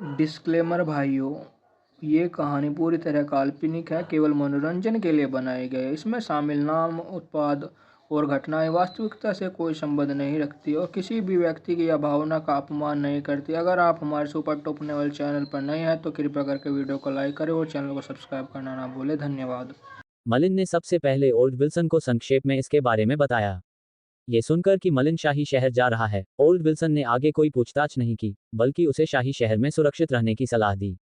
Disclaimer भाइयों, ये कहानी पूरी तरह काल्पनिक है, केवल मनोरंजन के लिए बनाई गई है। इसमें शामिल नाम, उत्पाद और घटनाएं वास्तविकता से कोई संबंध नहीं रखती और किसी भी व्यक्ति की या भावना का अपमान नहीं करती। अगर आप हमारे सुपर टॉप लेवल चैनल पर नए हैं तो कृपया करके वीडियो को लाइक करें और चैनल को सब्सक्राइब करना ना भूलें। धन्यवाद। मलिन ने सबसे पहले ओल्ड विल्सन को संक्षेप में इसके बारे में बताया। ये सुनकर कि मलिन शाही शहर जा रहा है, ओल्ड विल्सन ने आगे कोई पूछताछ नहीं की, बल्कि उसे शाही शहर में सुरक्षित रहने की सलाह दी।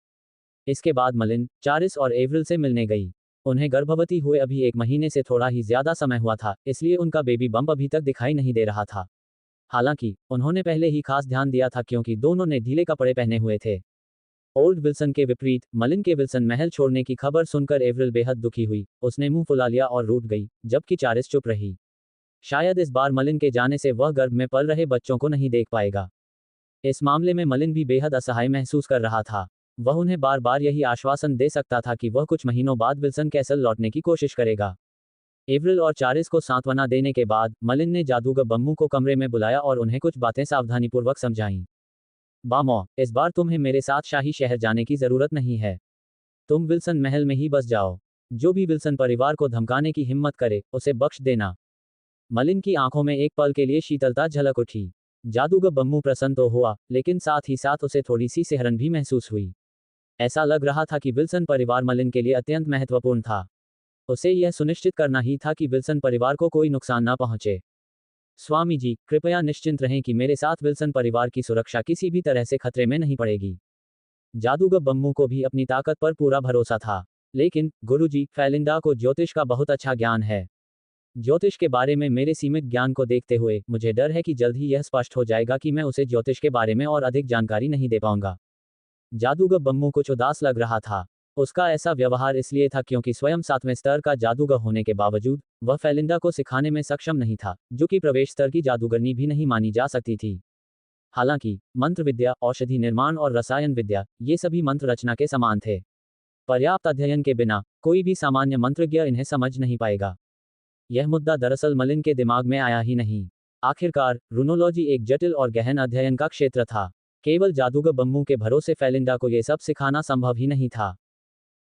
इसके बाद मलिन चारिस और एवरिल से मिलने गई। उन्हें गर्भवती हुए अभी 1 महीने से थोड़ा ही ज्यादा समय हुआ था, इसलिए उनका बेबी बम्प अभी तक दिखाई नहीं दे रहा था। हालांकि उन्होंने पहले ही खास ध्यान दिया था क्योंकि दोनों ने ढीले कपड़े पहने हुए थे। ओल्ड विल्सन के विपरीत मलिन के विल्सन महल छोड़ने की खबर सुनकर एवरिल बेहद दुखी हुई। उसने मुंह फुला लिया और रूठ गई, जबकि चारिस चुप रही। शायद इस बार मलिन के जाने से वह गर्भ में पल रहे बच्चों को नहीं देख पाएगा। इस मामले में मलिन भी बेहद असहाय महसूस कर रहा था। वह उन्हें बार बार यही आश्वासन दे सकता था कि वह कुछ महीनों बाद विल्सन कैसल लौटने की कोशिश करेगा। एवरिल और चारिस को सांत्वना देने के बाद मलिन ने जादूगर बम्मू को कमरे में बुलाया और उन्हें कुछ बातें सावधानीपूर्वक समझाईं। बामो, इस बार तुम्हें मेरे साथ शाही शहर जाने की जरूरत नहीं है। तुम विल्सन महल में ही बस जाओ। जो भी विल्सन परिवार को धमकाने की हिम्मत करे, उसे बख्श देना। मलिन की आंखों में एक पल के लिए शीतलता झलक उठी। जादूगर बम्मू प्रसन्न तो हुआ, लेकिन साथ ही साथ उसे थोड़ी सी सिहरन भी महसूस हुई। ऐसा लग रहा था कि विल्सन परिवार मलिन के लिए अत्यंत महत्वपूर्ण था। उसे यह सुनिश्चित करना ही था कि विल्सन परिवार को कोई नुकसान न पहुंचे। स्वामी जी, कृपया निश्चिंत रहें कि मेरे साथ विल्सन परिवार की सुरक्षा किसी भी तरह से खतरे में नहीं पड़ेगी। जादूगर बम्मू को भी अपनी ताकत पर पूरा भरोसा था। लेकिन गुरुजी, फेलिंडा को ज्योतिष का बहुत अच्छा ज्ञान है। ज्योतिष के बारे में मेरे सीमित ज्ञान को देखते हुए मुझे डर है कि जल्द ही यह स्पष्ट हो जाएगा कि मैं उसे ज्योतिष के बारे में और अधिक जानकारी नहीं दे पाऊंगा। जादूगर बम्मू कुछ उदास लग रहा था। उसका ऐसा व्यवहार इसलिए था क्योंकि स्वयं 7वें स्तर का जादूगर होने के बावजूद वह फेलिंडा को सिखाने में सक्षम नहीं था, जो कि प्रवेश स्तर की जादूगरनी भी नहीं मानी जा सकती थी। हालांकि मंत्र विद्या, औषधि निर्माण और रसायन विद्या, ये सभी मंत्र रचना के समान थे। पर्याप्त अध्ययन के बिना कोई भी सामान्य मंत्रज्ञ इन्हें समझ नहीं पाएगा। यह मुद्दा दरअसल मलिन के दिमाग में आया ही नहीं। आखिरकार रूनोलॉजी एक जटिल और गहन अध्ययन का क्षेत्र था। केवल जादूगर बम्मू के भरोसे फेलिंडा को यह सब सिखाना संभव ही नहीं था।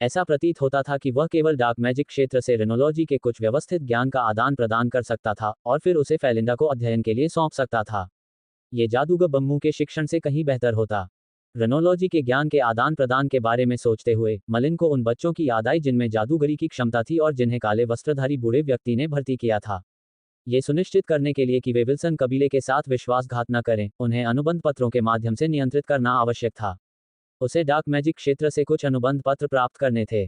ऐसा प्रतीत होता था कि वह केवल डार्क मैजिक क्षेत्र से रेनोलॉजी के कुछ व्यवस्थित ज्ञान का आदान प्रदान कर सकता था और फिर उसे फेलिंडा को अध्ययन के लिए सौंप सकता था। ये जादूगर बम्मू के शिक्षण से कहीं बेहतर होता। रेनोलॉजी के ज्ञान के आदान प्रदान के बारे में सोचते हुए मलिन को उन बच्चों की याद आई जिनमें जादूगरी की क्षमता थी और जिन्हें काले वस्त्रधारी बूढ़े व्यक्ति ने भर्ती किया था। ये सुनिश्चित करने के लिए कि वे विल्सन कबीले के साथ विश्वासघात न करें, उन्हें अनुबंध पत्रों के माध्यम से नियंत्रित करना आवश्यक था। उसे डार्क मैजिक क्षेत्र से कुछ अनुबंध पत्र प्राप्त करने थे।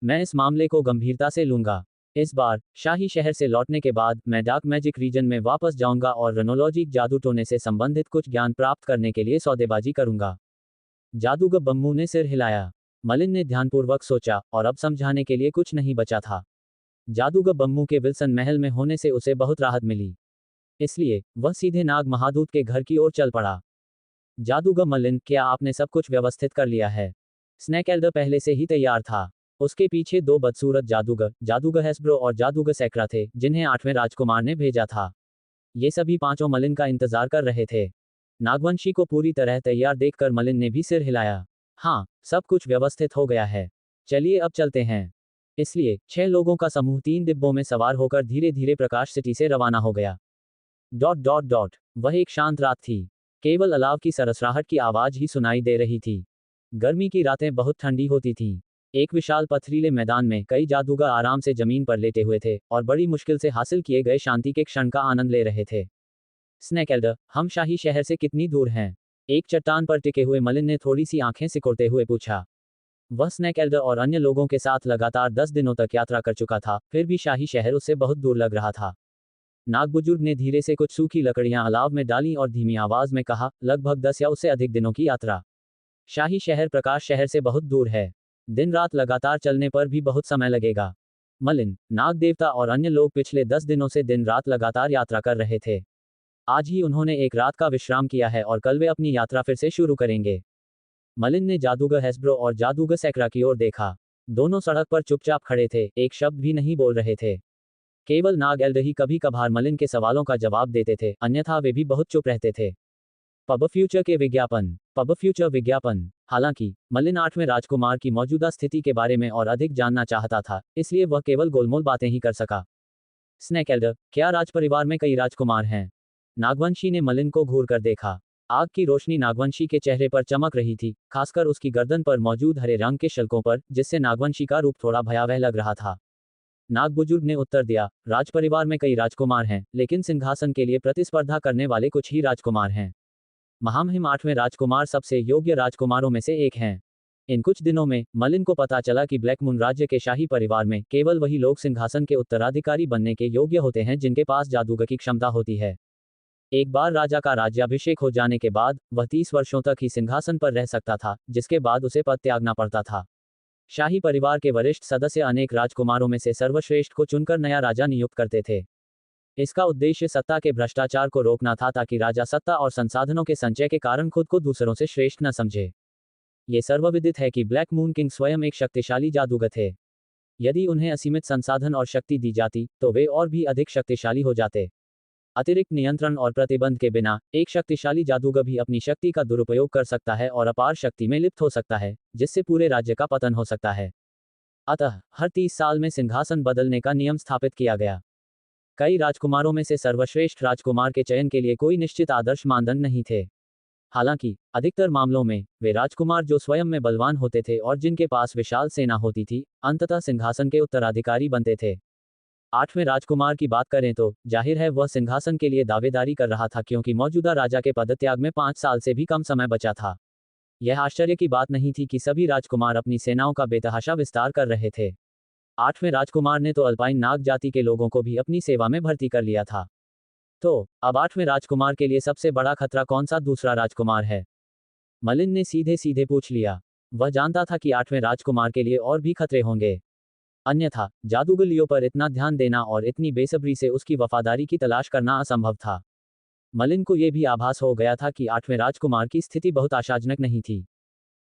मैं इस मामले को गंभीरता से लूंगा। इस बार शाही शहर से लौटने के बाद मैं डार्क मैजिक रीजन में वापस जाऊंगा और रेनोलॉजी जादू टोने से संबंधित कुछ ज्ञान प्राप्त करने के लिए सौदेबाजी करूंगा। जादूगर बम्मू ने सिर हिलाया। मलिन ने ध्यानपूर्वक सोचा और अब समझाने के लिए कुछ नहीं बचा था। जादूगर बम्मू के विल्सन महल में होने से उसे बहुत राहत मिली। इसलिए वह सीधे नाग महादूत के घर की ओर चल पड़ा। जादूगर मलिन, क्या आपने सब कुछ व्यवस्थित कर लिया है? स्नैक एल्डर पहले से ही तैयार था। उसके पीछे 2 बदसूरत जादूगर, जादूगर हेस्ब्रो और जादूगर सैक्रा थे, जिन्हें 8वें राजकुमार ने भेजा था। ये सभी पांचों मलिन का इंतजार कर रहे थे। नागवंशी को पूरी तरह तैयार देखकर मलिन ने भी सिर हिलाया। हाँ, सब कुछ व्यवस्थित हो गया है। चलिए अब चलते हैं। इसलिए 6 लोगों का समूह 3 डिब्बों में सवार होकर धीरे धीरे प्रकाश सिटी से रवाना हो गया। Dot dot dot. वह एक शांत रात थी। केवल अलाव की सरसराहट की आवाज ही सुनाई दे रही थी। गर्मी की रातें बहुत ठंडी होती थीं। एक विशाल पथरीले मैदान में कई जादूगर आराम से जमीन पर लेटे हुए थे और बड़ी मुश्किल से हासिल किए गए शांति के क्षण का आनंद ले रहे थे। स्नैक एल्डर, हम शाही शहर से कितनी दूर हैं? एक चट्टान पर टिके हुए मलिन ने थोड़ी सी आंखें सिकुड़ते हुए पूछा। वह स्नैक एल्डर और अन्य लोगों के साथ लगातार 10 दिनों तक यात्रा कर चुका था, फिर भी शाही शहर उससे बहुत दूर लग रहा था। नाग बुजुर्ग ने धीरे से कुछ सूखी लकड़ियां अलाव में डाली और धीमी आवाज में कहा, लगभग 10 या उससे अधिक दिनों की यात्रा। शाही शहर प्रकाश शहर से बहुत दूर है। दिन रात लगातार चलने पर भी बहुत समय लगेगा। मलिन, नाग देवता और अन्य लोग पिछले 10 दिनों से दिन रात लगातार यात्रा कर रहे थे। आज ही उन्होंने एक रात का विश्राम किया है और कल वे अपनी यात्रा फिर से शुरू करेंगे। मलिन ने जादूगर हेस्ब्रो और जादूगर सैक्रा की ओर देखा। दोनों सड़क पर चुपचाप खड़े थे, एक शब्द भी नहीं बोल रहे थे। केवल नाग एल्डर ही कभी कभार मलिन के सवालों का जवाब देते थे, अन्यथा वे भी बहुत चुप रहते थे। पब फ्यूचर के विज्ञापन। पब फ्यूचर विज्ञापन। हालांकि मलिन 8वें राजकुमार की मौजूदा स्थिति के बारे में और अधिक जानना चाहता था, इसलिए वह केवल गोलमोल बातें ही कर सका। स्नेक एल्डर, क्या राजपरिवार में कई राजकुमार हैं? नागवंशी ने मलिन को घूर कर देखा। आग की रोशनी नागवंशी के चेहरे पर चमक रही थी, खासकर उसकी गर्दन पर मौजूद हरे रंग के शल्कों पर, जिससे नागवंशी का रूप थोड़ा भयावह लग रहा था। नाग बुजुर्ग ने उत्तर दिया, राजपरिवार में कई राजकुमार हैं, लेकिन सिंहासन के लिए प्रतिस्पर्धा करने वाले कुछ ही राजकुमार हैं। महामहिम 8वें राजकुमार सबसे योग्य राजकुमारों में से एक हैं। इन कुछ दिनों में मलिन को पता चला कि ब्लैक मून राज्य के शाही परिवार में केवल वही लोग सिंहासन के उत्तराधिकारी बनने के योग्य होते हैं जिनके पास जादूगर की क्षमता होती है। एक बार राजा का राज्याभिषेक हो जाने के बाद वह 30 वर्षों तक ही सिंहासन पर रह सकता था, जिसके बाद उसे पद त्यागना पड़ता था। शाही परिवार के वरिष्ठ सदस्य अनेक राजकुमारों में से सर्वश्रेष्ठ को चुनकर नया राजा नियुक्त करते थे। इसका उद्देश्य सत्ता के भ्रष्टाचार को रोकना था, ताकि राजा सत्ता और संसाधनों के संचय के कारण खुद को दूसरों से श्रेष्ठ न समझे। ये सर्वविदित है कि ब्लैक मून किंग स्वयं एक शक्तिशाली जादूगर थे। यदि उन्हें असीमित संसाधन और शक्ति दी जाती तो वे और भी अधिक शक्तिशाली हो जाते। अतिरिक्त नियंत्रण और प्रतिबंध के बिना एक शक्तिशाली जादूगर भी अपनी शक्ति का दुरुपयोग कर सकता है और अपार शक्ति में लिप्त हो सकता है, जिससे पूरे राज्य का पतन हो सकता है। अतः हर 30 साल में सिंहासन बदलने का नियम स्थापित किया गया। कई राजकुमारों में से सर्वश्रेष्ठ राजकुमार के चयन के लिए कोई निश्चित आदर्श मानदंड नहीं थे। हालांकि अधिकतर मामलों में वे राजकुमार जो स्वयं में बलवान होते थे और जिनके पास विशाल सेना होती थी, अंततः सिंहासन के उत्तराधिकारी बनते थे। 8वें राजकुमार की बात करें तो जाहिर है वह सिंहासन के लिए दावेदारी कर रहा था, क्योंकि मौजूदा राजा के पदत्याग में 5 साल से भी कम समय बचा था। यह आश्चर्य की बात नहीं थी कि सभी राजकुमार अपनी सेनाओं का बेतहाशा विस्तार कर रहे थे। 8वें राजकुमार ने तो अल्पाइन नाग जाति के लोगों को भी अपनी सेवा में भर्ती कर लिया था। तो अब 8वें राजकुमार के लिए सबसे बड़ा खतरा कौन सा दूसरा राजकुमार है? मलिन ने सीधे सीधे पूछ लिया। वह जानता था कि 8वें राजकुमार के लिए और भी खतरे होंगे। अन्यथा जादूगर लियो पर इतना ध्यान देना और इतनी बेसब्री से उसकी वफादारी की तलाश करना असंभव था। मलिन को यह भी आभास हो गया था कि 8वें राजकुमार की स्थिति बहुत आशाजनक नहीं थी।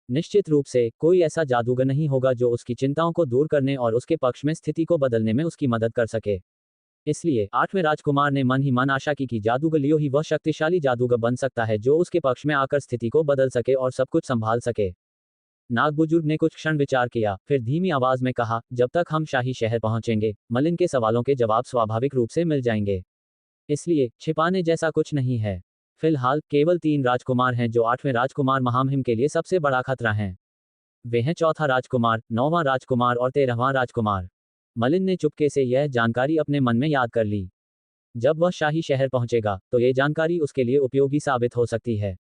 निश्चित रूप से कोई ऐसा जादूगर नहीं होगा जो उसकी चिंताओं को दूर करने और उसके पक्ष में स्थिति को बदलने में उसकी मदद कर सके। इसलिए 8वें राजकुमार ने मन ही मन आशा की कि जादूगर लियो ही वह शक्तिशाली जादूगर बन सकता है जो उसके पक्ष में आकर स्थिति को बदल सके और सब कुछ संभाल सके। नाग बुजुर्ग ने कुछ क्षण विचार किया, फिर धीमी आवाज में कहा, जब तक हम शाही शहर पहुंचेंगे, मलिन के सवालों के जवाब स्वाभाविक रूप से मिल जाएंगे। इसलिए छिपाने जैसा कुछ नहीं है। फिलहाल केवल 3 राजकुमार हैं जो 8वें राजकुमार महामहिम के लिए सबसे बड़ा खतरा हैं। वे हैं चौथा राजकुमार, 9वां राजकुमार और 13वां राजकुमार। मलिन ने चुपके से यह जानकारी अपने मन में याद कर ली। जब वह शाही शहर पहुंचेगा तो ये जानकारी उसके लिए उपयोगी साबित हो सकती है।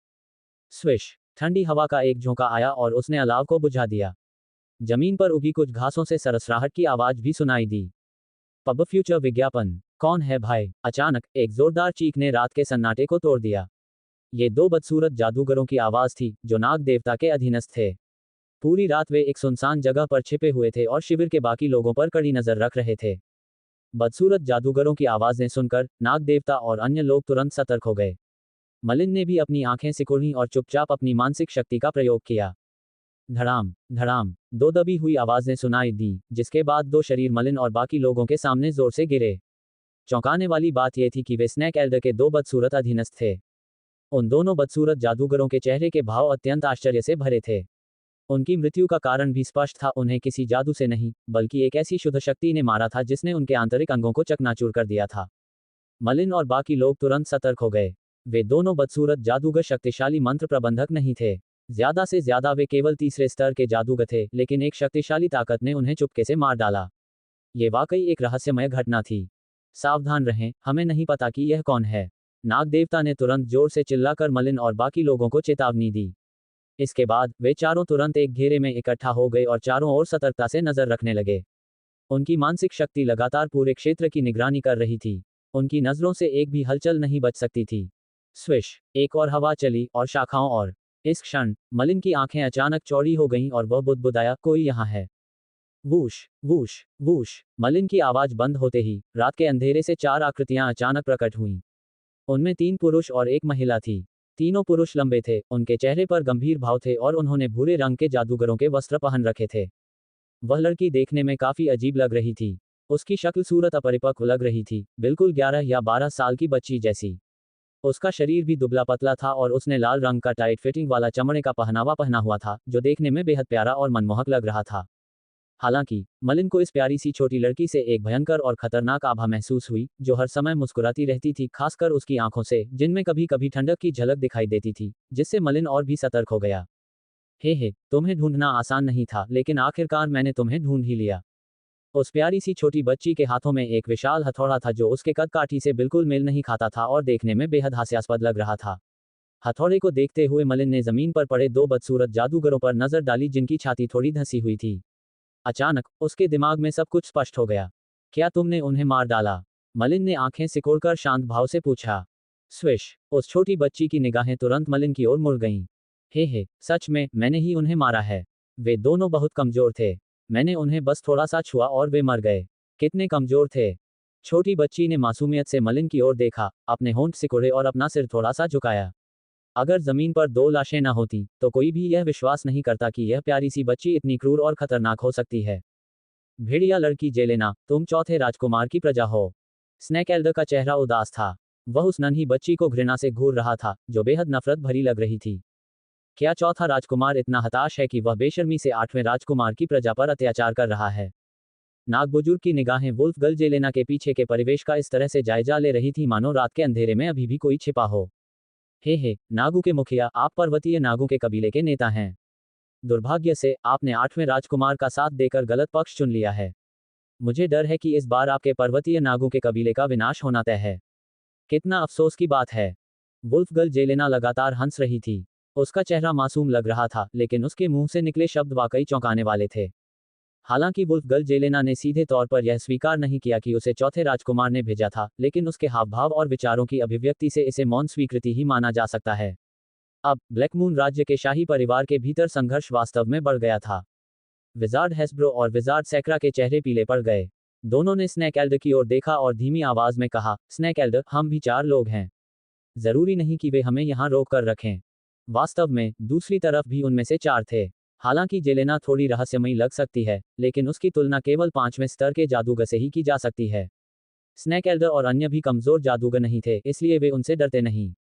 स्विश, ठंडी हवा का एक झोंका आया और उसने अलाव को बुझा दिया। जमीन पर उगी कुछ घासों से सरसराहट की आवाज भी सुनाई दी। पब फ्यूचर विज्ञापन। कौन है भाई? अचानक एक जोरदार चीख ने रात के सन्नाटे को तोड़ दिया। ये 2 बदसूरत जादूगरों की आवाज थी जो नाग देवता के अधीनस्थ थे। पूरी रात वे एक सुनसान जगह पर छिपे हुए थे और शिविर के बाकी लोगों पर कड़ी नजर रख रहे थे। बदसूरत जादूगरों की आवाजें सुनकर नाग देवता और अन्य लोग तुरंत सतर्क हो गए। मलिन ने भी अपनी आंखें सिकुड़ी और चुपचाप अपनी मानसिक शक्ति का प्रयोग किया। धड़ाम धड़ाम 2 दबी हुई आवाजें सुनाई दी, जिसके बाद 2 शरीर मलिन और बाकी लोगों के सामने जोर से गिरे। चौंकाने वाली बात यह थी कि वे स्नेक एल्डर के 2 बदसूरत अधीनस्थ थे। उन दोनों बदसूरत जादूगरों के चेहरे के भाव अत्यंत आश्चर्य से भरे थे। उनकी मृत्यु का कारण भी स्पष्ट था, उन्हें किसी जादू से नहीं, बल्कि एक ऐसी शुद्ध शक्ति ने मारा था जिसने उनके आंतरिक अंगों को चकनाचूर कर दिया था। मलिन और बाकी लोग तुरंत सतर्क हो गए। वे दोनों बदसूरत जादूगर शक्तिशाली मंत्र प्रबंधक नहीं थे। ज्यादा से ज्यादा वे केवल तीसरे स्तर के जादूगर थे, लेकिन एक शक्तिशाली ताकत ने उन्हें चुपके से मार डाला। ये वाकई एक रहस्यमय घटना थी। सावधान रहें, हमें नहीं पता कि यह कौन है। नाग देवता ने तुरंत जोर से चिल्लाकर मलिन और बाकी लोगों को चेतावनी दी। इसके बाद वे चारों तुरंत एक घेरे में इकट्ठा हो गए और चारों ओर सतर्कता से नजर रखने लगे। उनकी मानसिक शक्ति लगातार पूरे क्षेत्र की निगरानी कर रही थी। उनकी नजरों से एक भी हलचल नहीं बच सकती थी। स्विश, एक और हवा चली और शाखाओं और इस क्षण मलिन की आंखें अचानक चौड़ी हो गईं और वह बुदबुदाया, कोई यहाँ है। वूश वूश वूश, मलिन की आवाज बंद होते ही रात के अंधेरे से 4 आकृतियां अचानक प्रकट हुईं। उनमें 3 पुरुष और 1 महिला थी। तीनों पुरुष लंबे थे, उनके चेहरे पर गंभीर भाव थे और उन्होंने भूरे रंग के जादूगरों के वस्त्र पहन रखे थे। वह लड़की देखने में काफी अजीब लग रही थी। उसकी शक्ल सूरत अपरिपक्व लग रही थी, बिल्कुल 11 या 12 साल की बच्ची जैसी। उसका शरीर भी दुबला पतला था और उसने लाल रंग का टाइट फिटिंग वाला चमड़े का पहनावा पहना हुआ था, जो देखने में बेहद प्यारा और मनमोहक लग रहा था। हालांकि मलिन को इस प्यारी सी छोटी लड़की से एक भयंकर और खतरनाक आभा महसूस हुई, जो हर समय मुस्कुराती रहती थी, खासकर उसकी आंखों से, जिनमें कभी कभी ठंडक की झलक दिखाई देती थी, जिससे मलिन और भी सतर्क हो गया। हे, तुम्हें ढूंढना आसान नहीं था, लेकिन आखिरकार मैंने तुम्हें ढूंढ ही लिया। उस प्यारी सी छोटी बच्ची के हाथों में एक विशाल हथौड़ा था, जो उसके कद काठी से बिल्कुल मेल नहीं खाता था और देखने में बेहद हास्यास्पद लग रहा था। हथौड़े को देखते हुए मलिन ने जमीन पर पड़े दो बदसूरत जादूगरों पर नजर डाली, जिनकी छाती थोड़ी धंसी हुई थी। अचानक उसके दिमाग में सब कुछ स्पष्ट हो गया। क्या तुमने उन्हें मार डाला? मलिन ने आंखें सिकोड़कर शांत भाव से पूछा। स्विश! उस छोटी बच्ची की निगाहें तुरंत मलिन की ओर मुड़ गईं। हे, सच में, मैंने ही उन्हें मारा है। वे दोनों बहुत कमजोर थे। मैंने उन्हें बस थोड़ा सा छुआ और वे मर गए। कितने कमजोर थे? छोटी बच्ची ने मासूमियत से मलिन की ओर देखा, अपने होंठ सिकोड़े और अपना सिर थोड़ा सा झुकाया। अगर जमीन पर दो लाशें न होती, तो कोई भी यह विश्वास नहीं करता कि यह प्यारी सी बच्ची इतनी क्रूर और खतरनाक हो सकती है। भेड़िया लड़की जेलेना, तुम चौथे राजकुमार की प्रजा हो। स्नेक एल्डर का चेहरा उदास था। वह उस नन्ही बच्ची को घृणा से घूर रहा था, जो बेहद नफरत भरी लग रही थी। क्या चौथा राजकुमार इतना हताश है कि वह बेशर्मी से आठवें राजकुमार की प्रजा पर अत्याचार कर रहा है? नाग बुजुर्ग की निगाहें वुल्फगल जेलेना के पीछे के परिवेश का इस तरह से जायजा ले रही थी, मानो रात के अंधेरे में अभी भी कोई छिपा हो। हे, नागू के मुखिया, आप पर्वतीय नागों के कबीले के नेता हैं। दुर्भाग्य से आपने आठवें राजकुमार का साथ देकर गलत पक्ष चुन लिया है। मुझे डर है कि इस बार आपके पर्वतीय नागों के कबीले का विनाश होना तय है। कितना अफसोस की बात है। वुल्फगल जेलेना लगातार हंस रही थी। उसका चेहरा मासूम लग रहा था, लेकिन उसके मुंह से निकले शब्द वाकई चौंकाने वाले थे। हालांकि वुल्फगल जेलेना ने सीधे तौर पर यह स्वीकार नहीं किया कि उसे चौथे राजकुमार ने भेजा था, लेकिन उसके हावभाव और विचारों की अभिव्यक्ति से इसे मौन स्वीकृति ही माना जा सकता है। अब ब्लैकमून राज्य के शाही परिवार के भीतर संघर्ष वास्तव में बढ़ गया था। विजार्ड हेस्ब्रो और विजार्ड सैक्रा के चेहरे पीले पड़ गए। दोनों ने स्नेक एल्डर की ओर देखा और धीमी आवाज में कहा, स्नेक एल्डर, हम भी 4 लोग हैं। जरूरी नहीं कि वे हमें यहाँ रोक कर रखें। वास्तव में दूसरी तरफ भी उनमें से 4 थे। हालांकि जेलेना थोड़ी रहस्यमयी लग सकती है, लेकिन उसकी तुलना केवल 5वें स्तर के जादूगर से ही की जा सकती है। स्नेक एल्डर और अन्य भी कमजोर जादूगर नहीं थे, इसलिए वे उनसे डरते नहीं।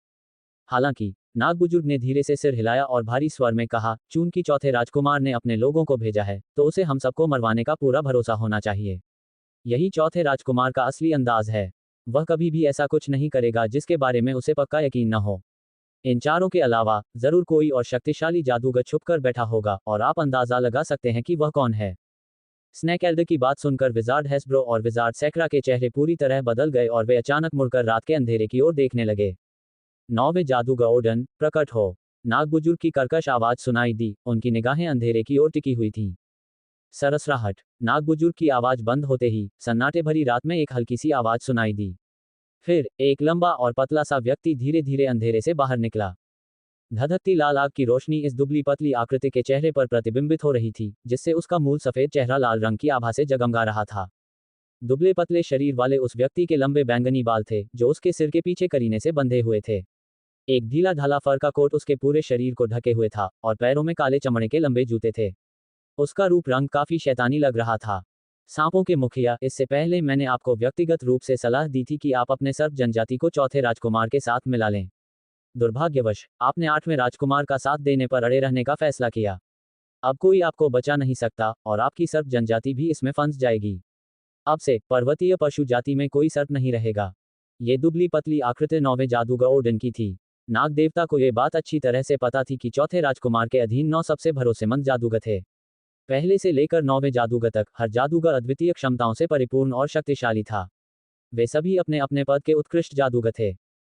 हालांकि नाग बुजुर्ग ने धीरे से सिर हिलाया और भारी स्वर में कहा, चूंकि चौथे राजकुमार ने अपने लोगों को भेजा है, तो उसे हम सबको मरवाने का पूरा भरोसा होना चाहिए। यही चौथे राजकुमार का असली अंदाज है। वह कभी भी ऐसा कुछ नहीं करेगा जिसके बारे में उसे पक्का यकीन न हो। इन चारों के अलावा जरूर कोई और शक्तिशाली जादूगर छुपकर बैठा होगा, और आप अंदाजा लगा सकते हैं कि वह कौन है। स्नेक एल्डर की बात सुनकर विजार्ड हेस्ब्रो और विजार्ड सैक्रा के चेहरे पूरी तरह बदल गए और वे अचानक मुड़कर रात के अंधेरे की ओर देखने लगे। 9वें जादूगर ओडन, प्रकट हो। नाग बुजुर्ग की कर्कश आवाज सुनाई दी, उनकी निगाहें अंधेरे की ओर टिकी हुई थीं। सरसराहट। नाग बुजुर्ग की आवाज बंद होते ही सन्नाटे भरी रात में एक हल्की सी आवाज सुनाई दी। फिर एक लंबा और पतला सा व्यक्ति धीरे धीरे अंधेरे से बाहर निकला। धधकती लाल आग की रोशनी इस दुबली पतली आकृति के चेहरे पर प्रतिबिंबित हो रही थी, जिससे उसका मूल सफेद चेहरा लाल रंग की आभा से जगमगा रहा था। दुबले पतले शरीर वाले उस व्यक्ति के लंबे बैंगनी बाल थे, जो उसके सिर के पीछे करीने से बंधे हुए थे। एक ढीला ढाला फर का कोट उसके पूरे शरीर को ढके हुए था, और पैरों में काले चमड़े के लंबे जूते थे। उसका रूप रंग काफी शैतानी लग रहा था। सांपों के मुखिया, इससे पहले मैंने आपको व्यक्तिगत रूप से सलाह दी थी कि आप अपने सर्प जनजाति को चौथे राजकुमार के साथ मिला लें। दुर्भाग्यवश आपने 8वें राजकुमार का साथ देने पर अड़े रहने का फैसला किया। अब कोई आपको बचा नहीं सकता, और आपकी सर्प जनजाति भी इसमें फंस जाएगी। अब से पर्वतीय पशु जाति में कोई सर्प नहीं रहेगा। ये दुबली पतली आकृति 9वें जादूगर ओडन की थी। नाग देवता को यह बात अच्छी तरह से पता थी कि चौथे राजकुमार के अधीन 9 सबसे भरोसेमंद जादूगर थे। पहले से लेकर 9वें जादूगर तक हर जादूगर अद्वितीय क्षमताओं से परिपूर्ण और शक्तिशाली था। वे सभी अपने अपने पद के उत्कृष्ट जादूगर थे।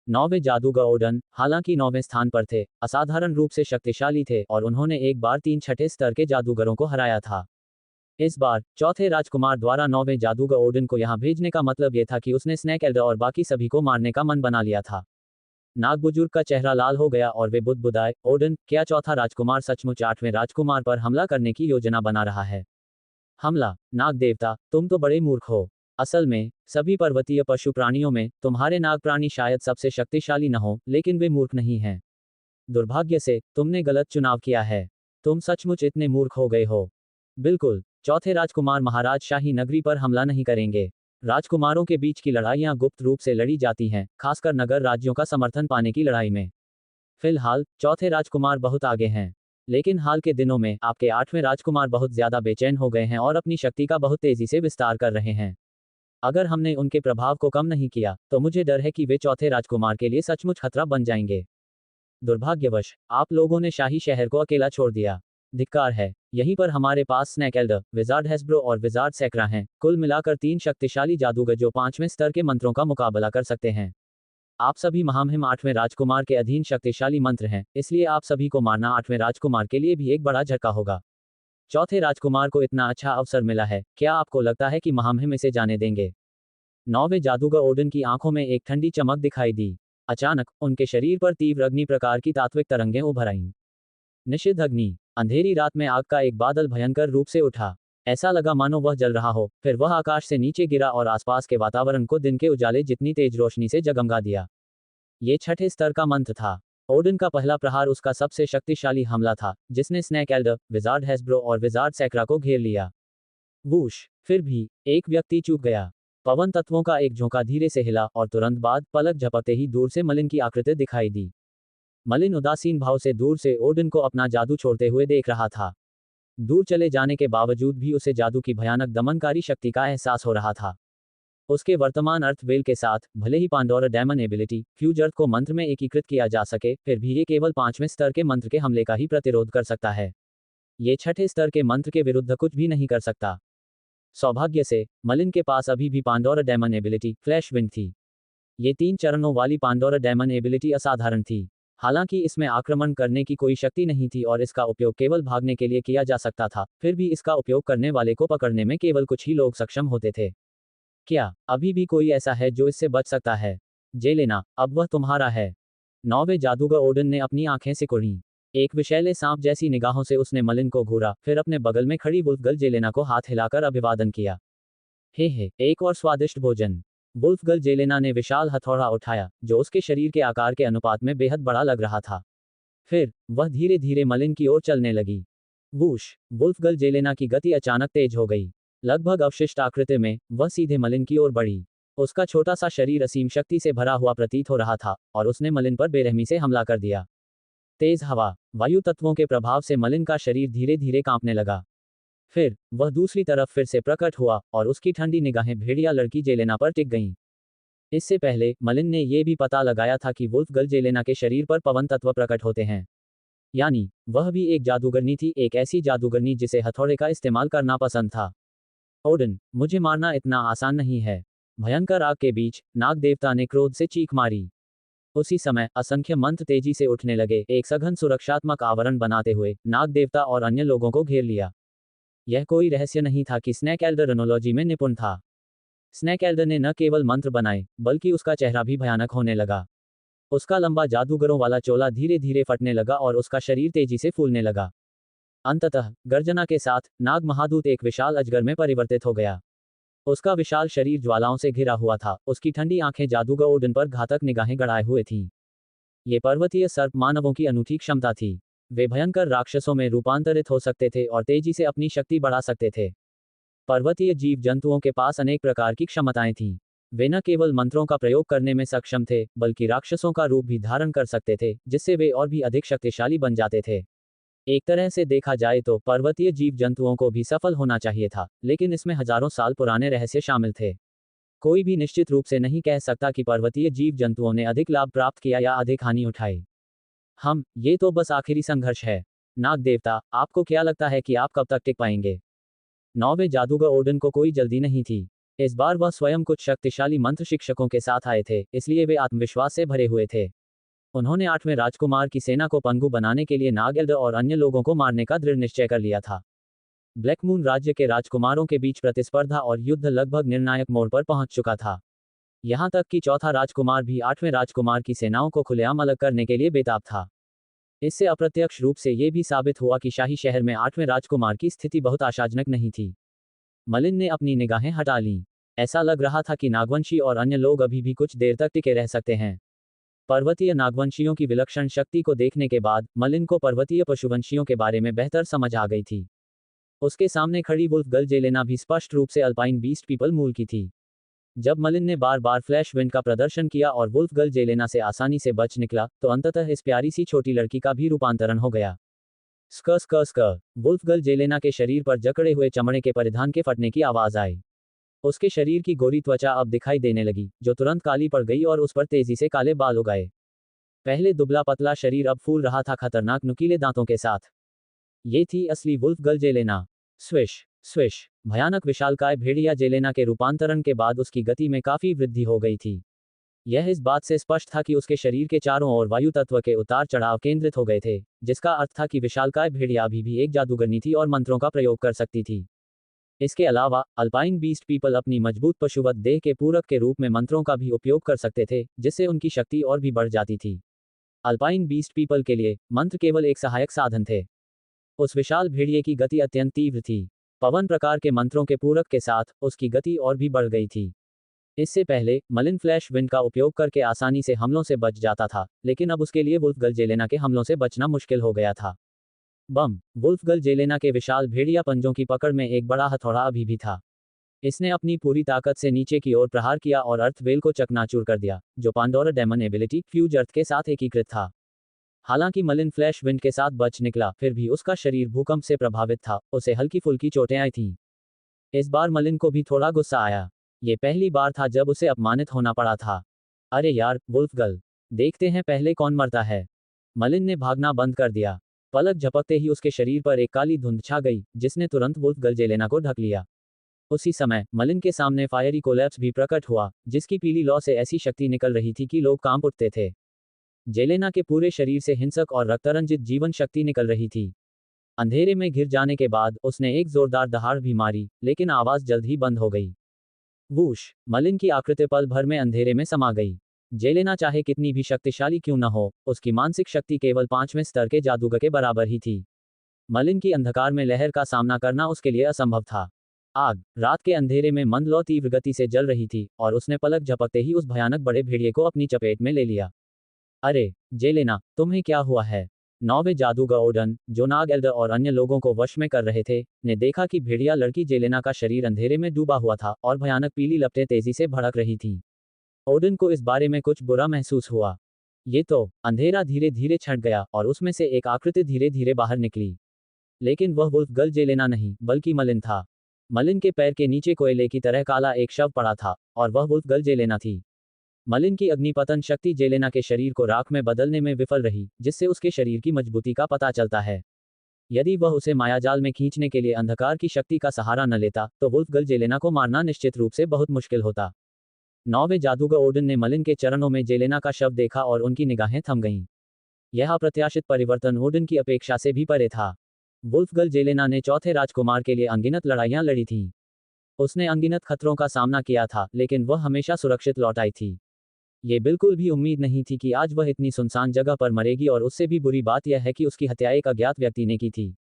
9वें जादूगर ओडन, हालांकि 9वें स्थान पर थे, असाधारण रूप से शक्तिशाली थे और उन्होंने एक बार 3 छठे स्तर के जादूगरों को हराया था। इस बार चौथे राजकुमार द्वारा 9वें जादूगर ओडन को यहाँ भेजने का मतलब यह था कि उसने स्नेक एल्डर और बाकी सभी को मारने का मन बना लिया था। नाग बुजुर्ग का चेहरा लाल हो गया और वे बुदबुदाए, ओडन, क्या चौथा राजकुमार सचमुच 8वें राजकुमार पर हमला करने की योजना बना रहा है? हमला? नाग देवता, तुम तो बड़े मूर्ख हो। असल में सभी पर्वतीय पशु प्राणियों में तुम्हारे नाग प्राणी शायद सबसे शक्तिशाली न हो, लेकिन वे मूर्ख नहीं हैं। दुर्भाग्य से तुमने गलत चुनाव किया है। तुम सचमुच इतने मूर्ख हो गए हो। बिल्कुल, चौथे राजकुमार महाराज शाही नगरी पर हमला नहीं करेंगे। राजकुमारों के बीच की लड़ाइयां गुप्त रूप से लड़ी जाती हैं, खासकर नगर राज्यों का समर्थन पाने की लड़ाई में। फिलहाल चौथे राजकुमार बहुत आगे हैं। लेकिन हाल के दिनों में आपके 8वें राजकुमार बहुत ज्यादा बेचैन हो गए हैं और अपनी शक्ति का बहुत तेजी से विस्तार कर रहे हैं। अगर हमने उनके प्रभाव को कम नहीं किया तो मुझे डर है कि वे चौथे राजकुमार के लिए सचमुच खतरा बन जाएंगे। दुर्भाग्यवश आप लोगों ने शाही शहर को अकेला छोड़ दिया। धिक्कार है। यहीं पर हमारे पास स्नैक एल्डर, विजार्ड हेस्ब्रो और विजार्ड सैक्रा हैं, कुल मिलाकर 3 शक्तिशाली जादूगर जो 5वें स्तर के मंत्रों का मुकाबला कर सकते हैं। आप सभी महामहिम 8वें राजकुमार के अधीन शक्तिशाली मंत्र हैं, इसलिए आप सभी को मारना 8वें राजकुमार के लिए भी एक बड़ा झटका होगा। चौथे राजकुमार को इतना अच्छा अवसर मिला है, क्या आपको लगता है कि महामहिम इसे जाने देंगे? 9वें जादूगर ओडन की आंखों में एक ठंडी चमक दिखाई दी। अचानक उनके शरीर पर तीव्र अग्नि प्रकार की तात्विक तरंगें उभर आईं। निषिद्ध अग्नि। अंधेरी रात में आग का एक बादल भयंकर रूप से उठा। ऐसा लगा मानो वह जल रहा हो, फिर वह आकाश से नीचे गिरा और आसपास के वातावरण को दिन के उजाले जितनी तेज रोशनी से जगमगा दिया। ये 6ठे स्तर का मंत्र था। ओडन का पहला प्रहार उसका सबसे शक्तिशाली हमला था, जिसने स्नैक एल्डर, विजार्ड हेस्ब्रो और विजार्ड सैक्रा को घेर लिया। वूश। फिर भी एक व्यक्ति चूक गया। पवन तत्वों का एक झोंका धीरे से हिला और तुरंत बाद पलक झपकते ही दूर से मलिन की आकृति दिखाई दी। मलिन उदासीन भाव से दूर से ओडन को अपना जादू छोड़ते हुए देख रहा था। दूर चले जाने के बावजूद भी उसे जादू की भयानक दमनकारी शक्ति का एहसास हो रहा था। उसके वर्तमान अर्थ वेल के साथ भले ही पांडोरा डायमंड एबिलिटी फ्यूज अर्थ को मंत्र में एकीकृत किया जा सके, फिर भी ये केवल 5वें स्तर के मंत्र के हमले का ही प्रतिरोध कर सकता है। ये 6ठे स्तर के मंत्र के विरुद्ध कुछ भी नहीं कर सकता। सौभाग्य से मलिन के पास अभी भी Pandora diamond ability flash wind थी। ये 3 चरणों वाली पांडोरा डायमंड एबिलिटी असाधारण थी। हालांकि इसमें आक्रमण करने की कोई शक्ति नहीं थी और इसका उपयोग केवल भागने के लिए किया जा सकता था, फिर भी इसका उपयोग करने वाले को पकड़ने में केवल कुछ ही लोग सक्षम होते थे। क्या अभी भी कोई ऐसा है जो इससे बच सकता है? जेलेना, अब वह तुम्हारा है। 9वें जादूगर ओडन ने अपनी आंखें सिकुड़ी। एक विषैले सांप जैसी निगाहों से उसने मलिन को घूरा, फिर अपने बगल में खड़ी वुल्फगर्ल जेलेना को हाथ हिलाकर अभिवादन किया। हे, एक और स्वादिष्ट भोजन। वुल्फगर्ल जेलेना ने विशाल हथौड़ा उठाया, जो उसके शरीर के आकार के अनुपात में बेहद बड़ा लग रहा था। फिर वह धीरे धीरे मलिन की ओर चलने लगी। वूश। वुल्फगर्ल जेलेना की गति अचानक तेज हो गई। लगभग अवशिष्ट आकृति में वह सीधे मलिन की ओर बढ़ी। उसका छोटा सा शरीर असीम शक्ति से भरा हुआ प्रतीत हो रहा था और उसने मलिन पर बेरहमी से हमला कर दिया। तेज हवा, वायु तत्वों के प्रभाव से मलिन का शरीर धीरे धीरे कांपने लगा। फिर वह दूसरी तरफ फिर से प्रकट हुआ और उसकी ठंडी निगाहें भेड़िया लड़की जेलेना पर टिक गईं। इससे पहले मलिन ने यह भी पता लगाया था कि वुल्फगर्ल जेलेना के शरीर पर पवन तत्व प्रकट होते हैं। यानी वह भी एक जादूगरनी थी, एक ऐसी जादूगरनी जिसे हथौड़े का इस्तेमाल करना पसंद था। ओडन, मुझे मारना इतना आसान नहीं है। भयंकर आग के बीच नाग देवता ने क्रोध से चीख मारी। उसी समय असंख्य मंत्र तेजी से उठने लगे, एक सघन सुरक्षात्मक आवरण बनाते हुए नाग देवता और अन्य लोगों को घेर लिया। यह कोई रहस्य नहीं था कि स्नैक एल्डर एनोलॉजी में निपुण था। स्नैक एल्डर ने न केवल मंत्र बनाए, बल्कि उसका चेहरा भी भयानक होने लगा। उसका लंबा जादूगरों वाला चोला धीरे धीरे फटने लगा और उसका शरीर तेजी से फूलने लगा। अंततः गर्जना के साथ नाग महादूत एक विशाल अजगर में परिवर्तित हो गया। उसका विशाल शरीर ज्वालाओं से घिरा हुआ था, उसकी ठंडी आंखें जादूगर ओडन पर घातक निगाहें गड़ाए हुए थीं। ये पर्वतीय सर्प मानवों की अनूठी क्षमता थी। वे भयंकर राक्षसों में रूपांतरित हो सकते थे और तेजी से अपनी शक्ति बढ़ा सकते थे। पर्वतीय जीव जंतुओं के पास अनेक प्रकार की क्षमताएं थीं। वे न केवल मंत्रों का प्रयोग करने में सक्षम थे, बल्कि राक्षसों का रूप भी धारण कर सकते थे, जिससे वे और भी अधिक शक्तिशाली बन जाते थे। एक तरह से देखा जाए तो पर्वतीय जीव जंतुओं को भी सफल होना चाहिए था, लेकिन इसमें हजारों साल पुराने रहस्य शामिल थे। कोई भी निश्चित रूप से नहीं कह सकता कि पर्वतीय जीव जंतुओं ने अधिक लाभ प्राप्त किया या अधिक हानि उठाई। ये तो बस आखिरी संघर्ष है। नाग देवता, आपको क्या लगता है कि आप कब तक टिक पाएंगे? 9वें जादूगर ओडन को कोई जल्दी नहीं थी। इस बार वह स्वयं कुछ शक्तिशाली मंत्र शिक्षकों के साथ आए थे, इसलिए वे आत्मविश्वास से भरे हुए थे। उन्होंने 8वें राजकुमार की सेना को पंगु बनाने के लिए नाग एल्डर और अन्य लोगों को मारने का दृढ़ निश्चय कर लिया था। ब्लैक मून राज्य के राजकुमारों के बीच प्रतिस्पर्धा और युद्ध लगभग निर्णायक मोड़ पर पहुंच चुका था। यहां तक कि चौथा राजकुमार भी 8वें राजकुमार की सेनाओं को खुलेआम अलग करने के लिए बेताब था। इससे अप्रत्यक्ष रूप से यह भी साबित हुआ कि शाही शहर में 8वें राजकुमार की स्थिति बहुत आशाजनक नहीं थी। मलिन ने अपनी निगाहें हटा लीं। ऐसा लग रहा था कि नागवंशी और अन्य लोग अभी भी कुछ देर तक टिके रह सकते हैं। पर्वतीय नागवंशियों की विलक्षण शक्ति को देखने के बाद मलिन को पर्वतीय पशुवंशियों के बारे में बेहतर समझ आ गई थी। उसके सामने खड़ी वुल्फगर्ल जेलेना भी स्पष्ट रूप से अल्पाइन बीस्ट पीपल मूल की थी। जब मलिन ने बार बार फ्लैश विंड का प्रदर्शन किया और वुल्फ गर्ल जेलेना से आसानी से बच निकला, तो अंततः इस प्यारी सी छोटी लड़की का भी रूपांतरण हो गया। स्कर स्कर स्कर, वुल्फ गर्ल जेलेना के शरीर पर जकड़े हुए चमड़े के परिधान के फटने की आवाज आई। उसके शरीर की गोरी त्वचा अब दिखाई देने लगी, जो तुरंत काली पड़ गई और उस पर तेजी से काले बाल उगाए। पहले दुबला पतला शरीर अब फूल रहा था खतरनाक नुकीले दांतों के साथ। ये थी असली wolf girl Jelena. Swish swish, भयानक विशालकाय भेड़िया जेलेना के रूपांतरण के बाद उसकी गति में काफी वृद्धि हो गई थी। यह इस बात से स्पष्ट था कि उसके शरीर के चारों ओर वायु तत्व के उतार चढ़ाव केंद्रित हो गए थे, जिसका अर्थ था कि विशालकाय भेड़िया अभी भी एक जादूगरनी थी और मंत्रों का प्रयोग कर सकती थी। इसके अलावा अल्पाइन बीस्ट पीपल अपनी मजबूत पशुवत देह के पूरक के रूप में मंत्रों का भी उपयोग कर सकते थे, जिससे उनकी शक्ति और भी बढ़ जाती थी। अल्पाइन बीस्ट पीपल के लिए मंत्र केवल एक सहायक साधन थे। उस विशाल भेड़िए की गति अत्यंत तीव्र थी। पवन प्रकार के मंत्रों के पूरक के साथ उसकी गति और भी बढ़ गई थी। इससे पहले मलिन फ्लैश विंड का उपयोग करके आसानी से हमलों से बच जाता था, लेकिन अब उसके लिए वुल्फ गर्ल जेलेना के हमलों से बचना मुश्किल हो गया था। बम, वुल्फ गर्ल जेलेना के विशाल भेड़िया पंजों की पकड़ में एक बड़ा हथौड़ा अभी भी था। इसने अपनी पूरी ताकत से नीचे की ओर प्रहार किया और अर्थ वेल को चकनाचूर कर दिया, जो पांडोरा डेमन एबिलिटी फ्यूज अर्थ के साथ एकीकृत था। हालांकि मलिन फ्लैश विंड के साथ बच निकला, फिर भी उसका शरीर भूकंप से प्रभावित था, उसे हल्की फुल्की चोटें आई थीं। इस बार मलिन को भी थोड़ा गुस्सा आया। ये पहली बार था जब उसे अपमानित होना पड़ा था। अरे यार, वुल्फ गर्ल, देखते हैं पहले कौन मरता है। मलिन ने भागना बंद कर दिया। पलक झपकते ही उसके शरीर पर एक काली धुंध छा गई, जिसने तुरंत वुल्फ गर्ल जेलेना को ढक लिया। उसी समय मलिन के सामने फायरी कोलैप्स भी प्रकट हुआ, जिसकी पीली लौ से ऐसी शक्ति निकल रही थी कि लोग कांप उठते थे। जेलेना के पूरे शरीर से हिंसक और रक्तरंजित जीवन शक्ति निकल रही थी। अंधेरे में घिर जाने के बाद उसने एक जोरदार दहाड़ भी मारी, लेकिन आवाज जल्द ही बंद हो गई। वूश, मलिन की आकृति पल भर में अंधेरे में समा गई। जेलेना चाहे कितनी भी शक्तिशाली क्यों न हो, उसकी मानसिक शक्ति केवल 5वें स्तर के जादूगर के बराबर ही थी। मलिन की अंधकार में लहर का सामना करना उसके लिए असंभव था। आग रात के अंधेरे में मंद लौ तीव्र गति से जल रही थी, और उसने पलक झपकते ही उस भयानक बड़े भेड़िए को अपनी चपेट में ले लिया। अरे जेलेना, तुम्हें क्या हुआ है? 9वें जादूगर ओडन, जो नाग एल्डर और अन्य लोगों को वश में कर रहे थे, ने देखा कि भेड़िया लड़की जेलेना का शरीर अंधेरे में डूबा हुआ था और भयानक पीली लपटें तेजी से भड़क रही थीं। ओडन को इस बारे में कुछ बुरा महसूस हुआ। ये तो अंधेरा धीरे धीरे छंट गया और उसमें से एक आकृति धीरे धीरे बाहर निकली। लेकिन वह वुल्फ गर्ल जेलेना नहीं, बल्कि मलिन था। मलिन के पैर के नीचे कोयले की तरह काला एक शव पड़ा था, और वह वुल्फ गर्ल जेलेना थी। मलिन की अग्निपतन शक्ति जेलेना के शरीर को राख में बदलने में विफल रही, जिससे उसके शरीर की मजबूती का पता चलता है। यदि वह उसे मायाजाल में खींचने के लिए अंधकार की शक्ति का सहारा न लेता, तो वुल्फ गर्ल जेलेना को मारना निश्चित रूप से बहुत मुश्किल होता। 9वें जादूगर ओडन ने मलिन के चरणों में जेलेना का शव देखा और उनकी निगाहें थम गईं। यह अप्रत्याशित परिवर्तन ओडन की अपेक्षा से भी परे था। वुल्फ गर्ल जेलेना ने चौथे राजकुमार के लिए अनगिनत लड़ाइयां लड़ी थीं। उसने अनगिनत खतरों का सामना किया था, लेकिन वह हमेशा सुरक्षित लौट आई थी। ये बिल्कुल भी उम्मीद नहीं थी कि आज वह इतनी सुनसान जगह पर मरेगी, और उससे भी बुरी बात यह है कि उसकी हत्या एक अज्ञात व्यक्ति ने की थी।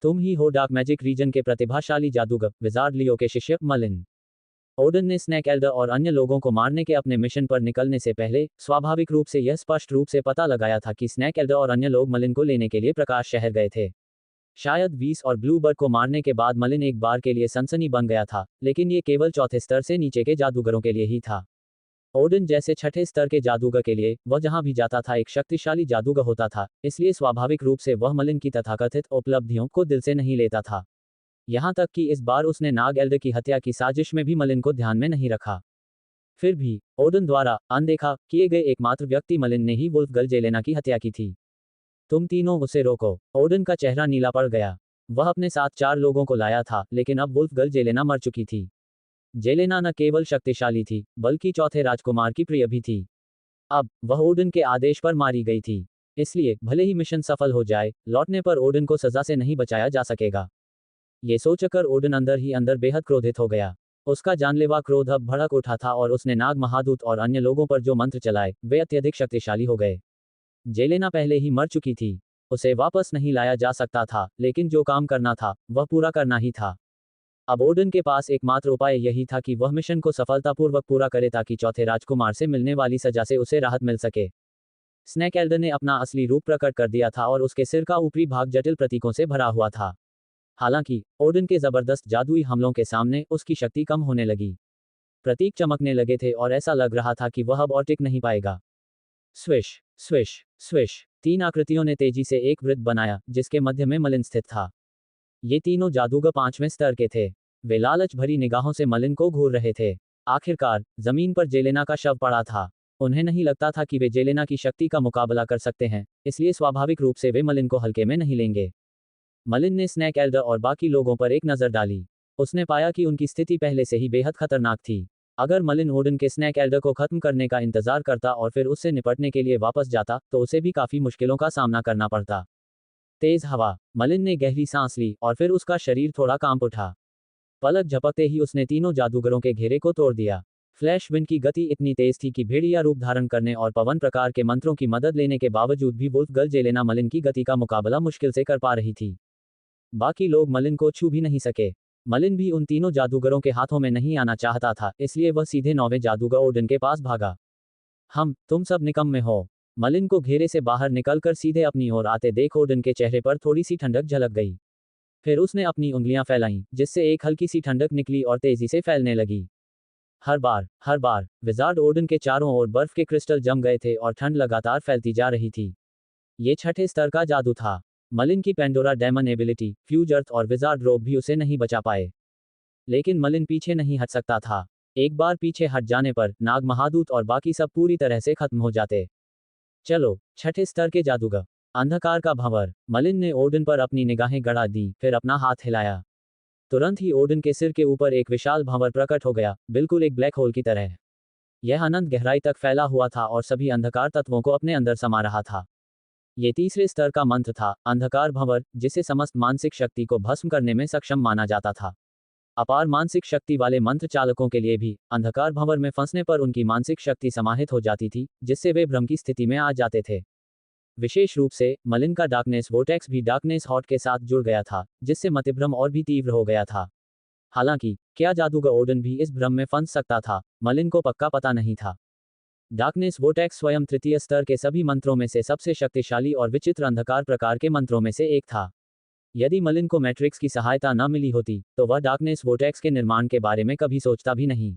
तुम ही हो डार्क मैजिक रीजन के प्रतिभाशाली जादूगर विजार्ड लियो के शिष्य मलिन। ओडन ने स्नैक एल्डर और अन्य लोगों को मारने के अपने मिशन पर निकलने से पहले स्वाभाविक रूप से यह स्पष्ट रूप से पता लगाया था कि स्नैक एल्डर और अन्य लोग मलिन को लेने के लिए प्रकाश शहर गए थे। शायद वीस और ब्लूबर्ड को मारने के बाद मलिन एक बार के लिए सनसनी बन गया था, लेकिन ये केवल चौथे स्तर से नीचे के जादूगरों के लिए ही था। ओडन जैसे छठे स्तर के जादूगर के लिए वह जहां भी जाता था एक शक्तिशाली जादूगर होता था, इसलिए स्वाभाविक रूप से वह मलिन की तथाकथित उपलब्धियों को दिल से नहीं लेता था। यहां तक कि इस बार उसने नाग एल्डर की हत्या की साजिश में भी मलिन को ध्यान में नहीं रखा। फिर भी ओडन द्वारा अनदेखा किए गए एकमात्र व्यक्ति मलिन ने ही वुल्फ गर्ल जेलेना की हत्या की थी। तुम तीनों उसे रोको। ओडन का चेहरा नीला पड़ गया। वह अपने साथ 4 लोगों को लाया था, लेकिन अब वुल्फ गर्ल जेलेना मर चुकी थी। जेलेना न केवल शक्तिशाली थी, बल्कि चौथे राजकुमार की प्रिय भी थी। अब वह ओडन के आदेश पर मारी गई थी। इसलिए भले ही मिशन सफल हो जाए, लौटने पर ओडन को सजा से नहीं बचाया जा सकेगा। ये सोचकर ओडन अंदर ही अंदर बेहद क्रोधित हो गया। उसका जानलेवा क्रोध अब भड़क उठा था और उसने नाग महादूत और अन्य लोगों पर जो मंत्र चलाए, वे अत्यधिक शक्तिशाली हो गए। जेलेना पहले ही मर चुकी थी। उसे वापस नहीं लाया जा सकता था, लेकिन जो काम करना था, वह पूरा करना ही था। अब ओडन के पास एकमात्र उपाय यही था कि वह मिशन को सफलतापूर्वक पूरा करे ताकि चौथे राजकुमार से मिलने वाली सजा से उसे राहत मिल सके। स्नैक एल्डर ने अपना असली रूप प्रकट कर दिया था और उसके सिर का ऊपरी भाग जटिल प्रतीकों से भरा हुआ था। हालांकि ओडन के जबरदस्त जादुई हमलों के सामने उसकी शक्ति कम होने लगी। प्रतीक चमकने लगे थे और ऐसा लग रहा था कि वह अब और टिक नहीं पाएगा। Swish, swish, swish. 3 आकृतियों ने तेजी से एक वृत्त बनाया, जिसके मध्य में मलिन स्थित था। ये तीनों जादूगर 5वें स्तर के थे। वे लालच भरी निगाहों से मलिन को घूर रहे थे। आखिरकार, जमीन पर जेलेना का शव पड़ा था। उन्हें नहीं लगता था कि वे जेलेना की शक्ति का मुकाबला कर सकते हैं, इसलिए स्वाभाविक रूप से वे मलिन को हल्के में नहीं लेंगे। मलिन ने स्नैक एल्डर और बाकी लोगों पर एक नज़र डाली। उसने पाया कि उनकी स्थिति पहले से ही बेहद खतरनाक थी। अगर मलिन ओडन के स्नैक एल्डर को खत्म करने का इंतजार करता और फिर उससे निपटने के लिए वापस जाता, तो उसे भी काफी मुश्किलों का सामना करना पड़ता। तेज हवा। मलिन ने गहरी सांस ली और फिर उसका शरीर थोड़ा कांप उठा। पलक झपकते ही उसने तीनों जादूगरों के घेरे को तोड़ दिया। फ्लैश विंड की गति इतनी तेज थी कि भेड़िया रूप धारण करने और पवन प्रकार के मंत्रों की मदद लेने के बावजूद भी वुल्फ गर्ल जेलेना मलिन की गति का मुकाबला मुश्किल से कर पा रही थी। बाकी लोग मलिन को छू भी नहीं सके। मलिन भी उन तीनों जादूगरों के हाथों में नहीं आना चाहता था, इसलिए वह सीधे 9वें जादूगर ओडन के पास भागा। तुम सब निकम्मे हो। मलिन को घेरे से बाहर निकलकर सीधे अपनी ओर आते देख ओडन के चेहरे पर थोड़ी सी ठंडक झलक गई। फिर उसने अपनी उंगलियां फैलाईं, जिससे एक हल्की सी ठंडक निकली और तेजी से फैलने लगी। हर बार, विजार्ड ओडन के चारों ओर बर्फ के क्रिस्टल जम गए थे और ठंड लगातार फैलती जा रही थी। ये 6ठे स्तर का जादू था। मलिन की पेंडोरा डेमन एबिलिटी, फ्यूज अर्थ और विजार्ड रोब भी उसे नहीं बचा पाए। लेकिन मलिन पीछे नहीं हट सकता था। एक बार पीछे हट जाने पर नाग महादूत और बाकी सब पूरी तरह से खत्म हो जाते। चलो, 6ठे स्तर के जादूगर। अंधकार का भंवर। मलिन ने ओडन पर अपनी निगाहें गड़ा दी, फिर अपना हाथ हिलाया। तुरंत ही ओडन के सिर के ऊपर एक विशाल भंवर प्रकट हो गया, बिल्कुल एक ब्लैक होल की तरह। यह अनंत गहराई तक फैला हुआ था और सभी अंधकार तत्वों को अपने अंदर समा रहा था। ये तीसरे स्तर का मंत्र था, अंधकार भंवर, जिसे समस्त मानसिक शक्ति को भस्म करने में सक्षम माना जाता था। अपार मानसिक शक्ति वाले मंत्र चालकों के लिए भी अंधकार भंवर में फंसने पर उनकी मानसिक शक्ति समाहित हो जाती थी, जिससे वे भ्रम की स्थिति में आ जाते थे। विशेष रूप से मलिन का डार्कनेस वोर्टेक्स भी डार्कनेस हॉट के साथ जुड़ गया था, जिससे मतिभ्रम और भी तीव्र हो गया था। हालांकि क्या जादूगर ओडन भी इस भ्रम में फंस सकता था, मलिन को पक्का पता नहीं था। डार्कनेस वोर्टेक्स स्वयं तृतीय स्तर के सभी मंत्रों में से सबसे शक्तिशाली और विचित्र अंधकार प्रकार के मंत्रों में से एक था। यदि मलिन को मैट्रिक्स की सहायता न मिली होती, तो वह डार्कनेस वोर्टेक्स के निर्माण के बारे में कभी सोचता भी नहीं।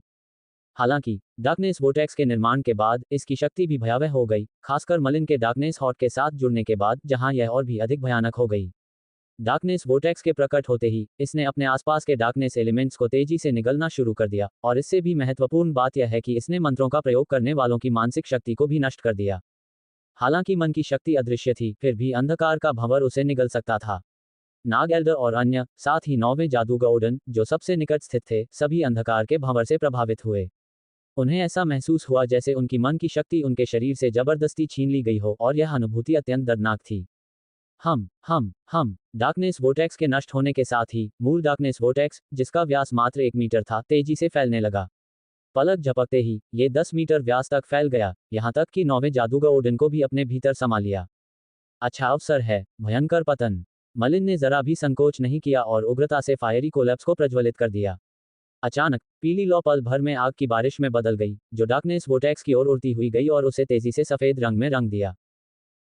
हालांकि डार्कनेस वोर्टेक्स के निर्माण के बाद इसकी शक्ति भी भयावह हो गई, खासकर मलिन के डार्कनेस हॉट के साथ जुड़ने के बाद, जहां यह और भी अधिक भयानक हो गई। डार्कनेस वोर्टेक्स के प्रकट होते ही इसने अपने आसपास के डार्कनेस एलिमेंट्स को तेजी से निगलना शुरू कर दिया, और इससे भी महत्वपूर्ण बात यह है कि इसने मंत्रों का प्रयोग करने वालों की मानसिक शक्ति को भी नष्ट कर दिया। हालांकि मन की शक्ति अदृश्य थी, फिर भी अंधकार का भंवर उसे निगल सकता था। नाग एल्डर और अन्य, साथ ही 9वें जादूगर ओडन, जो सबसे निकट स्थित थे, सभी अंधकार के भंवर से प्रभावित हुए। उन्हें ऐसा महसूस हुआ जैसे उनकी मन की शक्ति उनके शरीर से जबरदस्ती छीन ली गई हो, और यह अनुभूति अत्यंत दर्दनाक थी। डार्कनेस वोर्टेक्स के नष्ट होने के साथ ही मूल डार्कनेस वोर्टेक्स, जिसका व्यास मात्र 1 मीटर था, तेजी से फैलने लगा। पलक झपकते ही ये 10 मीटर व्यास तक फैल गया, यहां तक कि 9वें जादूगर ओडन को भी अपने भीतर समा लिया। अच्छा अवसर है, भयंकर पतन। मलिन ने जरा भी संकोच नहीं किया और उग्रता से फायरी कोलैप्स को प्रज्वलित कर दिया। अचानक पीली लौ पल भर में आग की बारिश में बदल गई, जो डार्कनेस वोर्टेक्स की ओर उड़ती हुई गई और उसे तेजी से सफेद रंग में रंग दिया।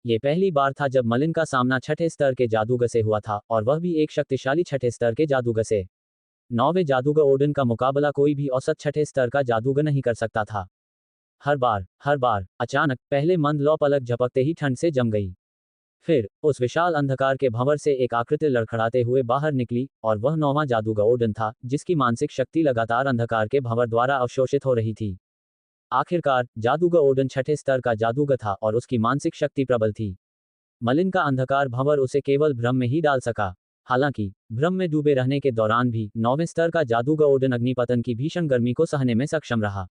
ये पहली बार था जब मलिन का सामना 6ठे स्तर के जादूगर से हुआ था, और वह भी एक शक्तिशाली 6ठे स्तर के जादूगर से। 9वें जादूगर ओडन का मुकाबला कोई भी औसत 6ठे स्तर का जादूगर नहीं कर सकता था। हर बार अचानक पहले मंद लौ पलक झपकते ही ठंड से जम गई। फिर उस विशाल अंधकार के भंवर से एक आकृति लड़खड़ाते हुए बाहर निकली, और वह 9वां जादूगर ओडन था, जिसकी मानसिक शक्ति लगातार अंधकार के भंवर द्वारा अवशोषित हो रही थी। आखिरकार जादूगर ओडन 6ठे स्तर का जादूगर था और उसकी मानसिक शक्ति प्रबल थी। मलिन का अंधकार भंवर उसे केवल भ्रम में ही डाल सका। हालांकि भ्रम में डूबे रहने के दौरान भी 9वें स्तर का जादूगर ओडन अग्निपतन की भीषण गर्मी को सहने में सक्षम रहा।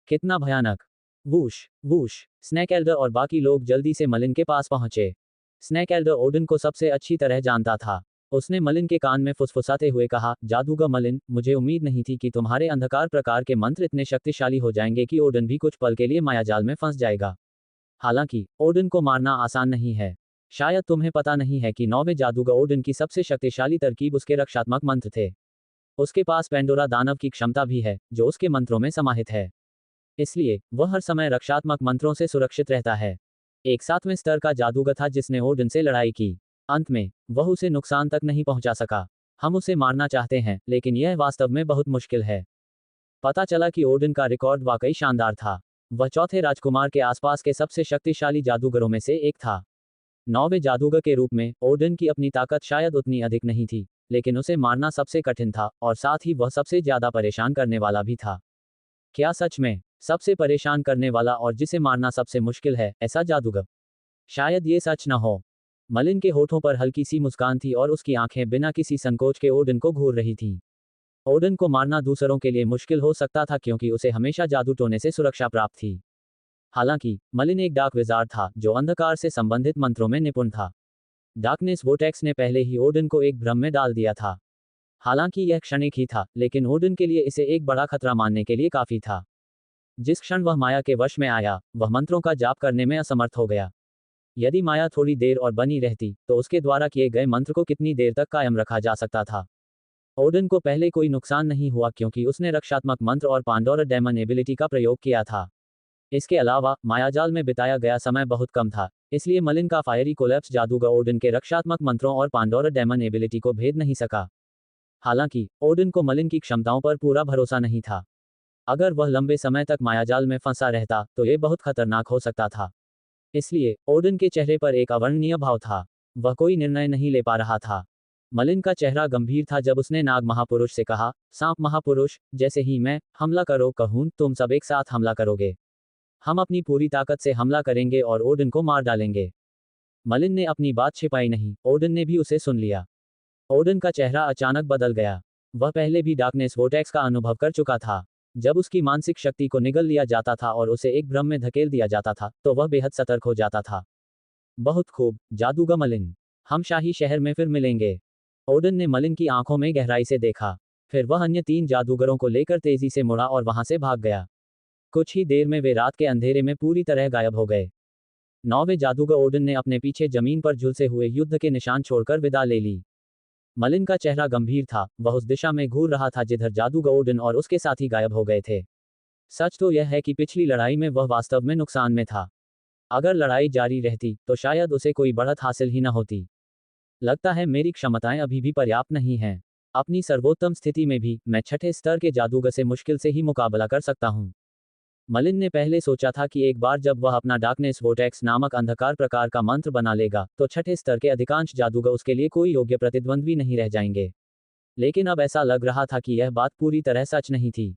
कितना भयानक! वूश। स्नैक एल्डर और बाकी लोग जल्दी से मलिन के पास पहुंचे। स्नैक एल्डर ओडन को सबसे अच्छी तरह जानता था। उसने मलिन के कान में फुसफुसाते हुए कहा, जादूगर मलिन, मुझे उम्मीद नहीं थी कि तुम्हारे अंधकार प्रकार के मंत्र इतने शक्तिशाली हो जाएंगे कि ओडन भी कुछ पल के लिए मायाजाल में फंस जाएगा। हालांकि ओडन को मारना आसान नहीं है। शायद तुम्हें पता नहीं है कि 9वें जादूगर ओडन की सबसे शक्तिशाली तरकीब उसके रक्षात्मक मंत्र थे। उसके पास पेंडोरा दानव की क्षमता भी है, जो उसके मंत्रों में समाहित है। इसलिए वह हर समय रक्षात्मक मंत्रों से सुरक्षित रहता है। एक 7वें स्तर का जादूगर था जिसने ओडन से लड़ाई की। अंत में वह उसे नुकसान तक नहीं पहुंचा सका। हम उसे मारना चाहते हैं, लेकिन यह वास्तव में बहुत मुश्किल है। पता चला कि ओडिन का रिकॉर्ड वाकई शानदार था। वह चौथे राजकुमार के आसपास के सबसे शक्तिशाली जादूगरों में से एक था। 9वें जादूगर के रूप में ओडिन की अपनी ताकत शायद उतनी अधिक नहीं थी, लेकिन उसे मारना सबसे कठिन था और साथ ही वह सबसे ज्यादा परेशान करने वाला भी था। क्या सच में सबसे परेशान करने वाला और जिसे मारना सबसे मुश्किल है ऐसा जादूगर? शायद ये सच न हो। मलिन के होठों पर हल्की सी मुस्कान थी और उसकी आंखें बिना किसी संकोच के ओडिन को घूर रही थीं। ओडिन को मारना दूसरों के लिए मुश्किल हो सकता था क्योंकि उसे हमेशा जादू टोने से सुरक्षा प्राप्त थी। हालांकि मलिन एक डार्क विजार्ड था जो अंधकार से संबंधित मंत्रों में निपुण था। डार्कनेस वोटेक्स ने पहले ही ओडिन को एक भ्रम में डाल दिया था। हालांकि यह क्षणिक ही था, लेकिन ओडिन के लिए इसे एक बड़ा खतरा मानने के लिए काफी था। जिस क्षण वह माया के वश में आया, वह मंत्रों का जाप करने में असमर्थ हो गया। यदि माया थोड़ी देर और बनी रहती, तो उसके द्वारा किए गए मंत्र को कितनी देर तक कायम रखा जा सकता था। ओडिन को पहले कोई नुकसान नहीं हुआ क्योंकि उसने रक्षात्मक मंत्र और पांडोरा डेमन एबिलिटी का प्रयोग किया था। इसके अलावा मायाजाल में बिताया गया समय बहुत कम था, इसलिए मलिन का फायरी कोलैप्स जादूगर ओडिन के रक्षात्मक मंत्रों और पांडोरा डेमन एबिलिटी को भेद नहीं सका। हालांकि ओडिन को मलिन की क्षमताओं पर पूरा भरोसा नहीं था। अगर वह लंबे समय तक मायाजाल में फंसा रहता तो ये बहुत खतरनाक हो सकता था। इसलिए ओडिन के चेहरे पर एक अवर्णनीय भाव था। वह कोई निर्णय नहीं ले पा रहा था। मलिन का चेहरा गंभीर था जब उसने नाग महापुरुष से कहा, सांप महापुरुष, जैसे ही मैं हमला करो कहूं, तुम सब एक साथ हमला करोगे। हम अपनी पूरी ताकत से हमला करेंगे और ओडिन को मार डालेंगे। मलिन ने अपनी बात छिपाई नहीं, ओडिन ने भी उसे सुन लिया। ओडिन का चेहरा अचानक बदल गया। वह पहले भी डार्कनेस वोटेक्स का अनुभव कर चुका था। जब उसकी मानसिक शक्ति को निगल लिया जाता था और उसे एक भ्रम में धकेल दिया जाता था, तो वह बेहद सतर्क हो जाता था। बहुत खूब, जादूगर मलिन। हम शाही शहर में फिर मिलेंगे। ओडिन ने मलिन की आंखों में गहराई से देखा। फिर वह अन्य 3 जादूगरों को लेकर तेजी से मुड़ा और वहां से भाग गया। कुछ ही देर में वे रात के अंधेरे में पूरी तरह गायब हो गए। 9वें जादूगर ओडिन ने अपने पीछे जमीन पर झुलसे हुए युद्ध के निशान छोड़कर विदा ले ली। मलिन का चेहरा गंभीर था। वह उस दिशा में घूर रहा था जिधर जादूगर ओडिन और उसके साथी गायब हो गए थे। सच तो यह है कि पिछली लड़ाई में वह वास्तव में नुकसान में था। अगर लड़ाई जारी रहती तो शायद उसे कोई बढ़त हासिल ही न होती। लगता है मेरी क्षमताएं अभी भी पर्याप्त नहीं हैं। अपनी सर्वोत्तम स्थिति में भी मैं 6ठे स्तर के जादूगर से मुश्किल से ही मुकाबला कर सकता हूं। मलिन ने पहले सोचा था कि एक बार जब वह अपना डार्कनेस वोटेक्स नामक अंधकार प्रकार का मंत्र बना लेगा, तो 6ठे स्तर के अधिकांश जादूगर उसके लिए कोई योग्य प्रतिद्वंद्वी नहीं रह जाएंगे। लेकिन अब ऐसा लग रहा था कि यह बात पूरी तरह सच नहीं थी।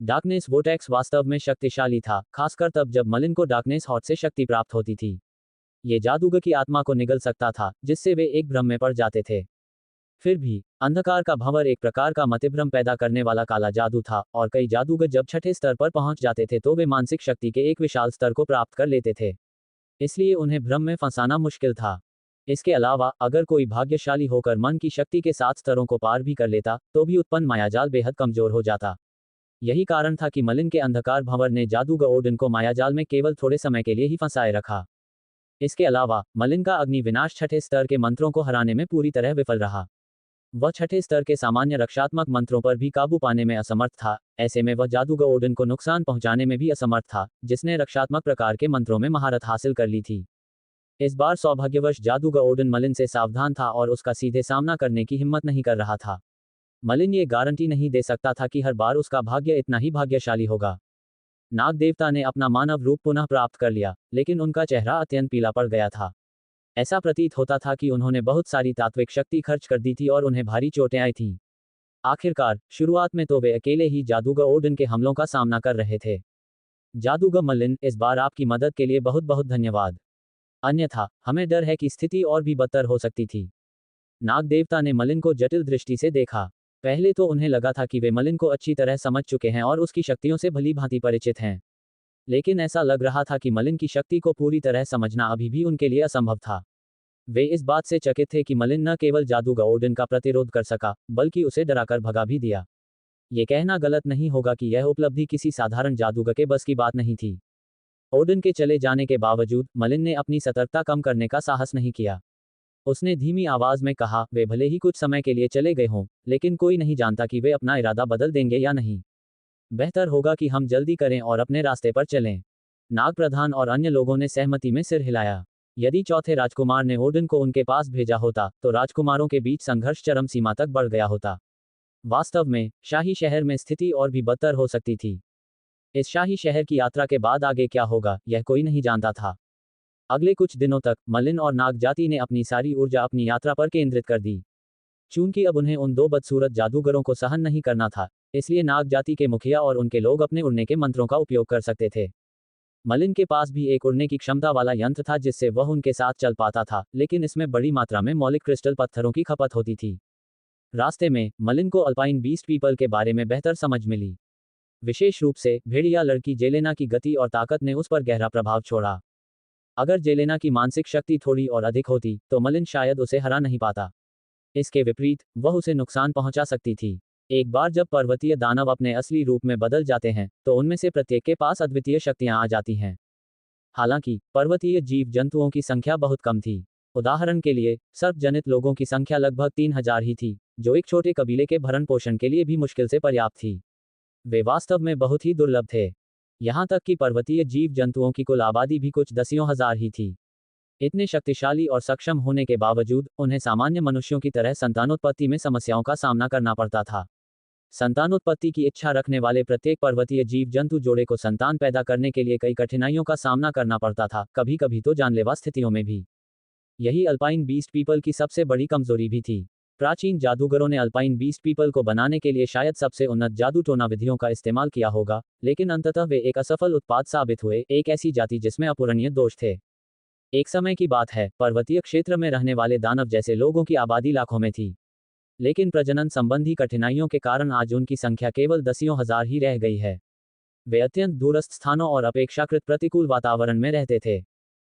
डार्कनेस वोटेक्स वास्तव में शक्तिशाली था, खासकर तब जब मलिन को डार्कनेस हॉट से शक्ति प्राप्त होती थी। ये जादूगर की आत्मा को निगल सकता था, जिससे वे एक भ्रम में पड़ जाते थे। फिर भी अंधकार का भंवर एक प्रकार का मतिभ्रम पैदा करने वाला काला जादू था, और कई जादूगर जब 6ठे स्तर पर पहुंच जाते थे तो वे मानसिक शक्ति के एक विशाल स्तर को प्राप्त कर लेते थे। इसलिए उन्हें भ्रम में फंसाना मुश्किल था। इसके अलावा अगर कोई भाग्यशाली होकर मन की शक्ति के 7 स्तरों को पार भी कर लेता, तो भी उत्पन्न मायाजाल बेहद कमजोर हो जाता। यही कारण था कि मलिन के अंधकार भंवर ने जादूगर ओडिन को मायाजाल में केवल थोड़े समय के लिए ही फंसाए रखा। इसके अलावा मलिन का अग्नि विनाश 6ठे स्तर के मंत्रों को हराने में पूरी तरह विफल रहा। वह 6ठे स्तर के सामान्य रक्षात्मक मंत्रों पर भी काबू पाने में असमर्थ था। ऐसे में वह जादूगर ओडिन को नुकसान पहुंचाने में भी असमर्थ था, जिसने रक्षात्मक प्रकार के मंत्रों में महारत हासिल कर ली थी। इस बार सौभाग्यवश जादूगर ओडिन मलिन से सावधान था और उसका सीधे सामना करने की हिम्मत नहीं कर रहा था। मलिन ये गारंटी नहीं दे सकता था कि हर बार उसका भाग्य इतना ही भाग्यशाली होगा। नाग देवता ने अपना मानव रूप पुनः प्राप्त कर लिया, लेकिन उनका चेहरा अत्यंत पीला पड़ गया था। ऐसा प्रतीत होता था कि उन्होंने बहुत सारी तात्विक शक्ति खर्च कर दी थी और उन्हें भारी चोटें आई थीं। आखिरकार शुरुआत में तो वे अकेले ही जादूगर ओडिन के हमलों का सामना कर रहे थे। जादूगर मलिन, इस बार आपकी मदद के लिए बहुत बहुत धन्यवाद। अन्यथा हमें डर है कि स्थिति और भी बदतर हो सकती थी। नाग देवता ने मलिन को जटिल दृष्टि से देखा। पहले तो उन्हें लगा था कि वे मलिन को अच्छी तरह समझ चुके हैं और उसकी शक्तियों से भली भांति परिचित हैं। लेकिन ऐसा लग रहा था कि मलिन की शक्ति को पूरी तरह समझना अभी भी उनके लिए असंभव था। वे इस बात से चकित थे कि मलिन न केवल जादूगर ओडिन का प्रतिरोध कर सका, बल्कि उसे डराकर भगा भी दिया। ये कहना गलत नहीं होगा कि यह उपलब्धि किसी साधारण जादूगर के बस की बात नहीं थी। ओडिन के चले जाने के बावजूद मलिन ने अपनी सतर्कता कम करने का साहस नहीं किया। उसने धीमी आवाज में कहा, वे भले ही कुछ समय के लिए चले गए हों, लेकिन कोई नहीं जानता कि वे अपना इरादा बदल देंगे या नहीं। बेहतर होगा कि हम जल्दी करें और अपने रास्ते पर चलें। नाग प्रधान और अन्य लोगों ने सहमति में सिर हिलाया। यदि चौथे राजकुमार ने ओडिन को उनके पास भेजा होता, तो राजकुमारों के बीच संघर्ष चरम सीमा तक बढ़ गया होता। वास्तव में शाही शहर में स्थिति और भी बदतर हो सकती थी। इस शाही शहर की यात्रा के बाद आगे क्या होगा, यह कोई नहीं जानता था। अगले कुछ दिनों तक मलिन और नाग जाति ने अपनी सारी ऊर्जा अपनी यात्रा पर केंद्रित कर दी। चूंकि अब उन्हें उन दो बदसूरत जादूगरों को सहन नहीं करना था, इसलिए नाग जाति के मुखिया और उनके लोग अपने उड़ने के मंत्रों का उपयोग कर सकते थे। मलिन के पास भी एक उड़ने की क्षमता वाला यंत्र था जिससे वह उनके साथ चल पाता था, लेकिन इसमें बड़ी मात्रा में मौलिक क्रिस्टल पत्थरों की खपत होती थी। रास्ते में मलिन को अल्पाइन बीस्ट पीपल के बारे में बेहतर समझ मिली। विशेष रूप से भेड़िया लड़की जेलेना की गति और ताकत ने उस पर गहरा प्रभाव छोड़ा। अगर जेलेना की मानसिक शक्ति थोड़ी और अधिक होती तो मलिन शायद उसे हरा नहीं पाता। इसके विपरीत वह उसे नुकसान पहुंचा सकती थी। एक बार जब पर्वतीय दानव अपने असली रूप में बदल जाते हैं तो उनमें से प्रत्येक के पास अद्वितीय शक्तियां आ जाती हैं। हालांकि पर्वतीय जीव जंतुओं की संख्या बहुत कम थी। उदाहरण के लिए सर्प जनित लोगों की संख्या लगभग 3000 ही थी, जो एक छोटे कबीले के भरण पोषण के लिए भी मुश्किल से पर्याप्त थी। वे वास्तव में बहुत ही दुर्लभ थे। यहाँ तक कि पर्वतीय जीव जंतुओं की कुल आबादी भी कुछ दसियों हजार ही थी। इतने शक्तिशाली और सक्षम होने के बावजूद उन्हें सामान्य मनुष्यों की तरह संतानोत्पत्ति में समस्याओं का सामना करना पड़ता था। संतानोत्पत्ति की इच्छा रखने वाले प्रत्येक पर्वतीय जीव जंतु जोड़े को संतान पैदा करने के लिए कई कठिनाइयों का सामना करना पड़ता था, कभी कभी तो जानलेवा स्थितियों में भी। यही अल्पाइन बीस्ट पीपल की सबसे बड़ी कमजोरी भी थी। प्राचीन जादूगरों ने अल्पाइन बीस्ट पीपल को बनाने के लिए शायद सबसे उन्नत जादू टोना विधियों का इस्तेमाल किया होगा, लेकिन अंततः वे एक असफल उत्पाद साबित हुए, एक ऐसी जाति जिसमें अपूरणीय दोष थे। एक समय की बात है, पर्वतीय क्षेत्र में रहने वाले दानव जैसे लोगों की आबादी लाखों में थी, लेकिन प्रजनन संबंधी कठिनाइयों के कारण आज उनकी संख्या केवल दसियों हजार ही रह गई है। वे अत्यंत दूरस्थ स्थानों और अपेक्षाकृत प्रतिकूल वातावरण में रहते थे।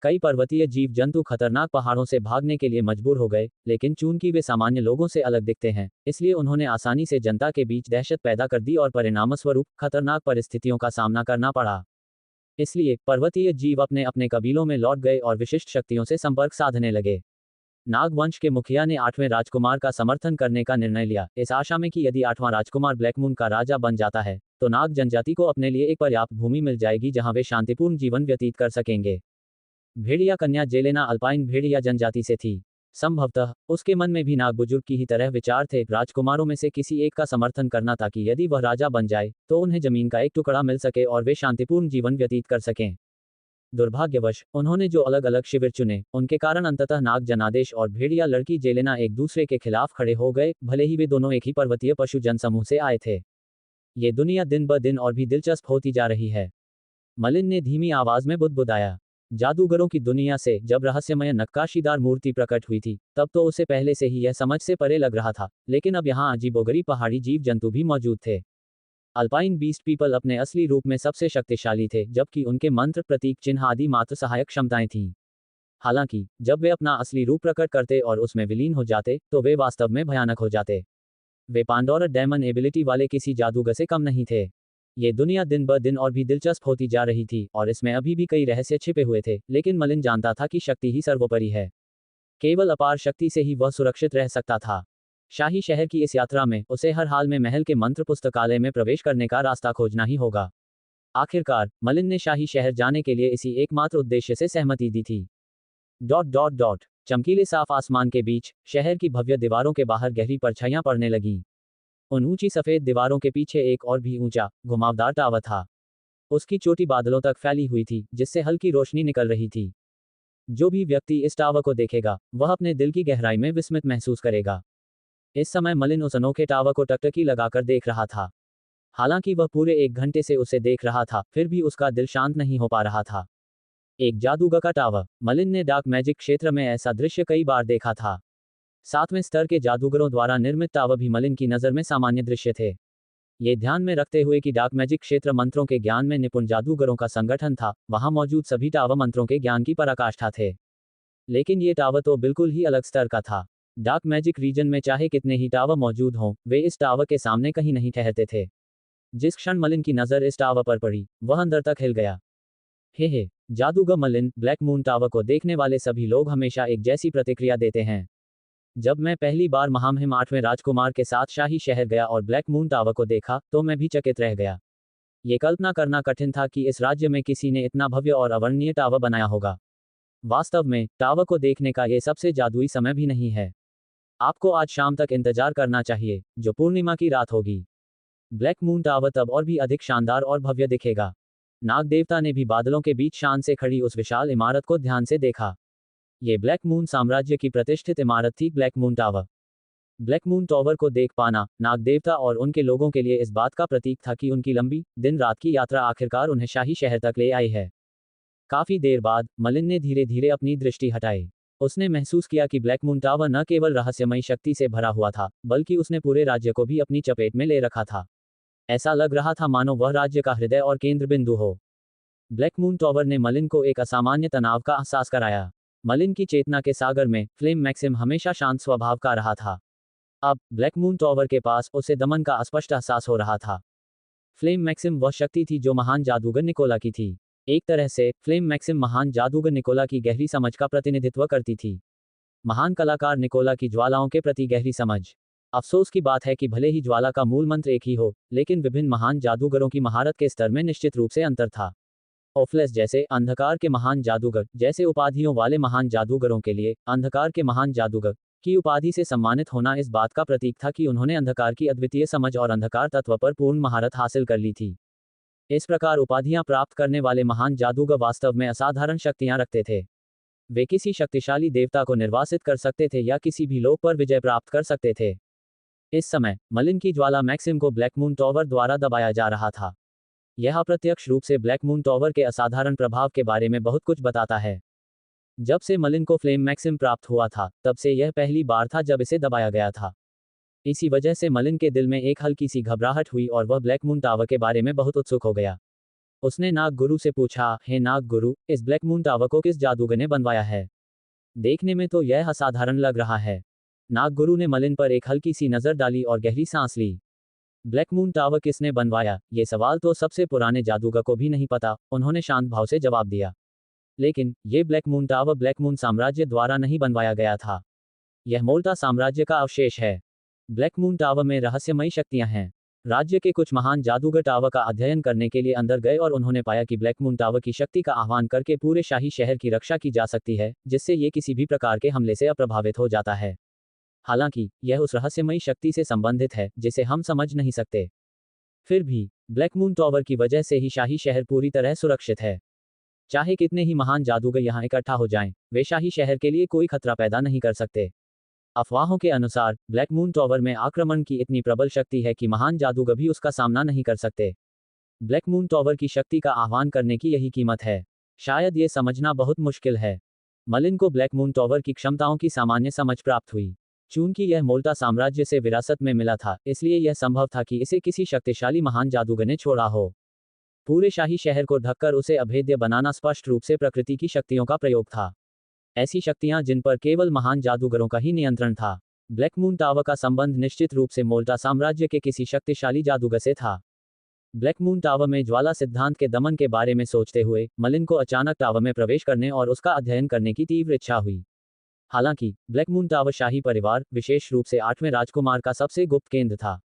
कई पर्वतीय जीव जंतु खतरनाक पहाड़ों से भागने के लिए मजबूर हो गए, लेकिन चूंकि वे सामान्य लोगों से अलग दिखते हैं, इसलिए उन्होंने आसानी से जनता के बीच दहशत पैदा कर दी और परिणामस्वरूप खतरनाक परिस्थितियों का सामना करना पड़ा। इसलिए पर्वतीय जीव अपने अपने कबीलों में लौट गए और विशिष्ट शक्तियों से संपर्क साधने लगे। नागवंश के मुखिया ने 8वें राजकुमार का समर्थन करने का निर्णय लिया, इस आशा में कि यदि 8वां राजकुमार ब्लैकमून का राजा बन जाता है तो नाग जनजाति को अपने लिए एक पर्याप्त भूमि मिल जाएगी जहां वे शांतिपूर्ण जीवन व्यतीत कर सकेंगे। भेड़िया कन्या जेलेना अल्पाइन भेड़िया जनजाति से थी। संभवतः उसके मन में भी नाग बुजुर्ग की ही तरह विचार थे, राजकुमारों में से किसी एक का समर्थन करना ताकि यदि वह राजा बन जाए तो उन्हें जमीन का एक टुकड़ा मिल सके और वे शांतिपूर्ण जीवन व्यतीत कर सकें। दुर्भाग्यवश उन्होंने जो अलग अलग शिविर चुने, उनके कारण अंततः नाग जनादेश और भेड़िया लड़की जेलेना एक दूसरे के खिलाफ खड़े हो गए, भले ही वे दोनों एक ही पर्वतीय पशु जनसमूह से आए थे। ये दुनिया दिन ब दिन और भी दिलचस्प होती जा रही है, मलिन ने धीमी आवाज में बुदबुदाया। जादूगरों की दुनिया से जब रहस्यमय नक्काशीदार मूर्ति प्रकट हुई थी, तब तो उसे पहले से ही यह समझ से परे लग रहा था, लेकिन अब यहाँ अजीबोगरीब पहाड़ी जीव जंतु भी मौजूद थे। अल्पाइन बीस्ट पीपल अपने असली रूप में सबसे शक्तिशाली थे, जबकि उनके मंत्र, प्रतीक चिन्ह आदि मात्र सहायक क्षमताएं थीं। हालांकि जब वे अपना असली रूप प्रकट करते और उसमें विलीन हो जाते तो वे वास्तव में भयानक हो जाते। वे पांडोरा डेमन एबिलिटी वाले किसी जादूगर से कम नहीं थे। ये दुनिया दिन ब दिन और भी दिलचस्प होती जा रही थी और इसमें अभी भी कई रहस्य छिपे हुए थे, लेकिन मलिन जानता था कि शक्ति ही सर्वोपरि है। केवल अपार शक्ति से ही वह सुरक्षित रह सकता था। शाही शहर की इस यात्रा में उसे हर हाल में महल के मंत्र पुस्तकालय में प्रवेश करने का रास्ता खोजना ही होगा। आखिरकार मलिन ने शाही शहर जाने के लिए इसी एकमात्र उद्देश्य से सहमति दी थी। चमकीले साफ आसमान के बीच शहर की भव्य दीवारों के बाहर गहरी परछाइयां पड़ने लगीं। उन ऊंची सफेद दीवारों के पीछे एक और भी ऊंचा घुमावदार टावर था। उसकी चोटी बादलों तक फैली हुई थी, जिससे हल्की रोशनी निकल रही थी। जो भी व्यक्ति इस टावर को देखेगा वह अपने दिल की गहराई में विस्मित महसूस करेगा। इस समय मलिन उस अनोखे टावर को टकटकी लगाकर देख रहा था। हालांकि वह पूरे 1 घंटे से उसे देख रहा था, फिर भी उसका दिल शांत नहीं हो पा रहा था। एक जादूगर का टावर। मलिन ने डार्क मैजिक क्षेत्र में ऐसा दृश्य कई बार देखा था। 7वें स्तर के जादूगरों द्वारा निर्मित टावर भी मलिन की नज़र में सामान्य दृश्य थे। ये ध्यान में रखते हुए कि डार्क मैजिक क्षेत्र मंत्रों के ज्ञान में निपुण जादूगरों का संगठन था, वहां मौजूद सभी टावर मंत्रों के ज्ञान की पराकाष्ठा थे। लेकिन ये टावर तो बिल्कुल ही अलग स्तर का था। डार्क मैजिक रीजन में चाहे कितने ही टावर मौजूद हों, वे इस टावर के सामने कहीं नहीं ठहरते थे। जिस क्षण मलिन की नज़र इस टावर पर पड़ी, वह अंदर तक हिल गया। हे जादूगर मलिन, ब्लैक मून टावर को देखने वाले सभी लोग हमेशा एक जैसी प्रतिक्रिया देते हैं। जब मैं पहली बार महामहिम 8वें राजकुमार के साथ शाही शहर गया और ब्लैक मून टावर को देखा तो मैं भी चकित रह गया। ये कल्पना करना कठिन था कि इस राज्य में किसी ने इतना भव्य और अवर्णनीय टावर बनाया होगा। वास्तव में टावर को देखने का ये सबसे जादुई समय भी नहीं है। आपको आज शाम तक इंतजार करना चाहिए, जो पूर्णिमा की रात होगी। ब्लैक मून टावर तब और भी अधिक शानदार और भव्य दिखेगा। नाग देवता ने भी बादलों के बीच शान से खड़ी उस विशाल इमारत को ध्यान से देखा। ये ब्लैक मून साम्राज्य की प्रतिष्ठित इमारत थी, black moon tower. Black moon tower को देख पाना नाग देवता और उनके लोगों के लिए इस बात का प्रतीक था कि उनकी लंबी दिन रात की यात्रा आखिरकार उन्हें शाही शहर तक ले आई है। काफी देर बाद मलिन ने धीरे धीरे अपनी दृष्टि हटाई। उसने महसूस किया कि ब्लैक मून टावर न केवल रहस्यमयी शक्ति से भरा हुआ था, बल्कि उसने पूरे राज्य को भी अपनी चपेट में ले रखा था। ऐसा लग रहा था मानो वह राज्य का हृदय और केंद्र बिंदु हो। ब्लैक मून टावर ने मलिन को एक असामान्य तनाव का एहसास कराया। मलिन की चेतना के सागर में फ्लेम मैक्सिम हमेशा शांत स्वभाव का रहा था। अब ब्लैक मून टावर के पास उसे दमन का स्पष्ट एहसास हो रहा था। फ्लेम मैक्सिम वह शक्ति थी जो महान जादूगर निकोला की थी। एक तरह से फ्लेम मैक्सिम महान जादूगर निकोला की गहरी समझ का प्रतिनिधित्व करती थी। महान कलाकार निकोला की ज्वालाओं के प्रति गहरी समझ। अफसोस की बात है कि भले ही ज्वाला का मूल मंत्र एक ही हो, लेकिन विभिन्न महान जादूगरों की महारत के स्तर में निश्चित रूप से अंतर था। ओफ्लेस जैसे अंधकार के महान जादूगर जैसे उपाधियों वाले महान जादूगरों के लिए अंधकार के महान जादूगर की उपाधि से सम्मानित होना इस बात का प्रतीक था कि उन्होंने अंधकार की अद्वितीय समझ और अंधकार तत्व पर पूर्ण महारत हासिल कर ली थी। इस प्रकार उपाधियां प्राप्त करने वाले महान जादूगर वास्तव में असाधारण शक्तियां रखते थे। वे किसी शक्तिशाली देवता को निर्वासित कर सकते थे या किसी भी लोक पर विजय प्राप्त कर सकते थे। इस समय मलिन की ज्वाला मैक्सिम को ब्लैक मून टावर द्वारा दबाया जा रहा था। यह अप्रत्यक्ष रूप से ब्लैक मून टावर के असाधारण प्रभाव के बारे में बहुत कुछ बताता है। जब से मलिन को फ्लेम मैक्सिम प्राप्त हुआ था, तब से यह पहली बार था जब इसे दबाया गया था। इसी वजह से मलिन के दिल में एक हल्की सी घबराहट हुई और वह ब्लैक मून टावर के बारे में बहुत उत्सुक हो गया। उसने नाग गुरु से पूछा, हे नाग गुरु, इस ब्लैक मून टावर को किस जादूगर ने बनवाया है? देखने में तो यह असाधारण लग रहा है। नाग गुरु ने मलिन पर एक हल्की सी नजर डाली और गहरी सांस ली। ब्लैक मून टावर किसने बनवाया, ये सवाल तो सबसे पुराने जादूगर को भी नहीं पता, उन्होंने शांत भाव से जवाब दिया। लेकिन ये black moon tower black moon साम्राज्य द्वारा नहीं बनवाया गया था। यह मोल्टा साम्राज्य का अवशेष है। ब्लैक मून टावर में रहस्यमयी शक्तियां हैं। राज्य के कुछ महान जादूगर टावर का अध्ययन करने के लिए अंदर गए और उन्होंने पाया कि ब्लैक मून टावर की शक्ति का आह्वान करके पूरे शाही शहर की रक्षा की जा सकती है, जिससे ये किसी भी प्रकार के हमले से अप्रभावित हो जाता है। हालांकि यह उस रहस्यमयी शक्ति से संबंधित है जिसे हम समझ नहीं सकते। फिर भी ब्लैक मून टावर की वजह से ही शाही शहर पूरी तरह सुरक्षित है। चाहे कितने ही महान जादूगर यहाँ इकट्ठा हो जाएं, वे शाही शहर के लिए कोई खतरा पैदा नहीं कर सकते। अफवाहों के अनुसार ब्लैक मून टावर में आक्रमण की इतनी प्रबल शक्ति है कि महान जादूगर भी उसका सामना नहीं कर सकते। ब्लैक मून टावर की शक्ति का आह्वान करने की यही कीमत है। शायद ये समझना बहुत मुश्किल है। मलिन को ब्लैक मून टावर की क्षमताओं की सामान्य समझ प्राप्त हुई। चूंकि यह मोल्टा साम्राज्य से विरासत में मिला था, इसलिए यह संभव था कि इसे किसी शक्तिशाली महान जादूगर ने छोड़ा हो। पूरे शाही शहर को ढककर उसे अभेद्य बनाना स्पष्ट रूप से प्रकृति की शक्तियों का प्रयोग था। ऐसी शक्तियां जिन पर केवल महान जादूगरों का ही नियंत्रण था। ब्लैक मून टावर का संबंध निश्चित रूप से मोल्टा साम्राज्य के किसी शक्तिशाली जादूगर से था। ब्लैक मून टावर में ज्वाला सिद्धांत के दमन के बारे में सोचते हुए मलिन को अचानक टावर में प्रवेश करने और उसका अध्ययन करने की तीव्र इच्छा हुई। हालांकि ब्लैक मून टावर शाही परिवार, विशेष रूप से 8वें राजकुमार का सबसे गुप्त केंद्र था।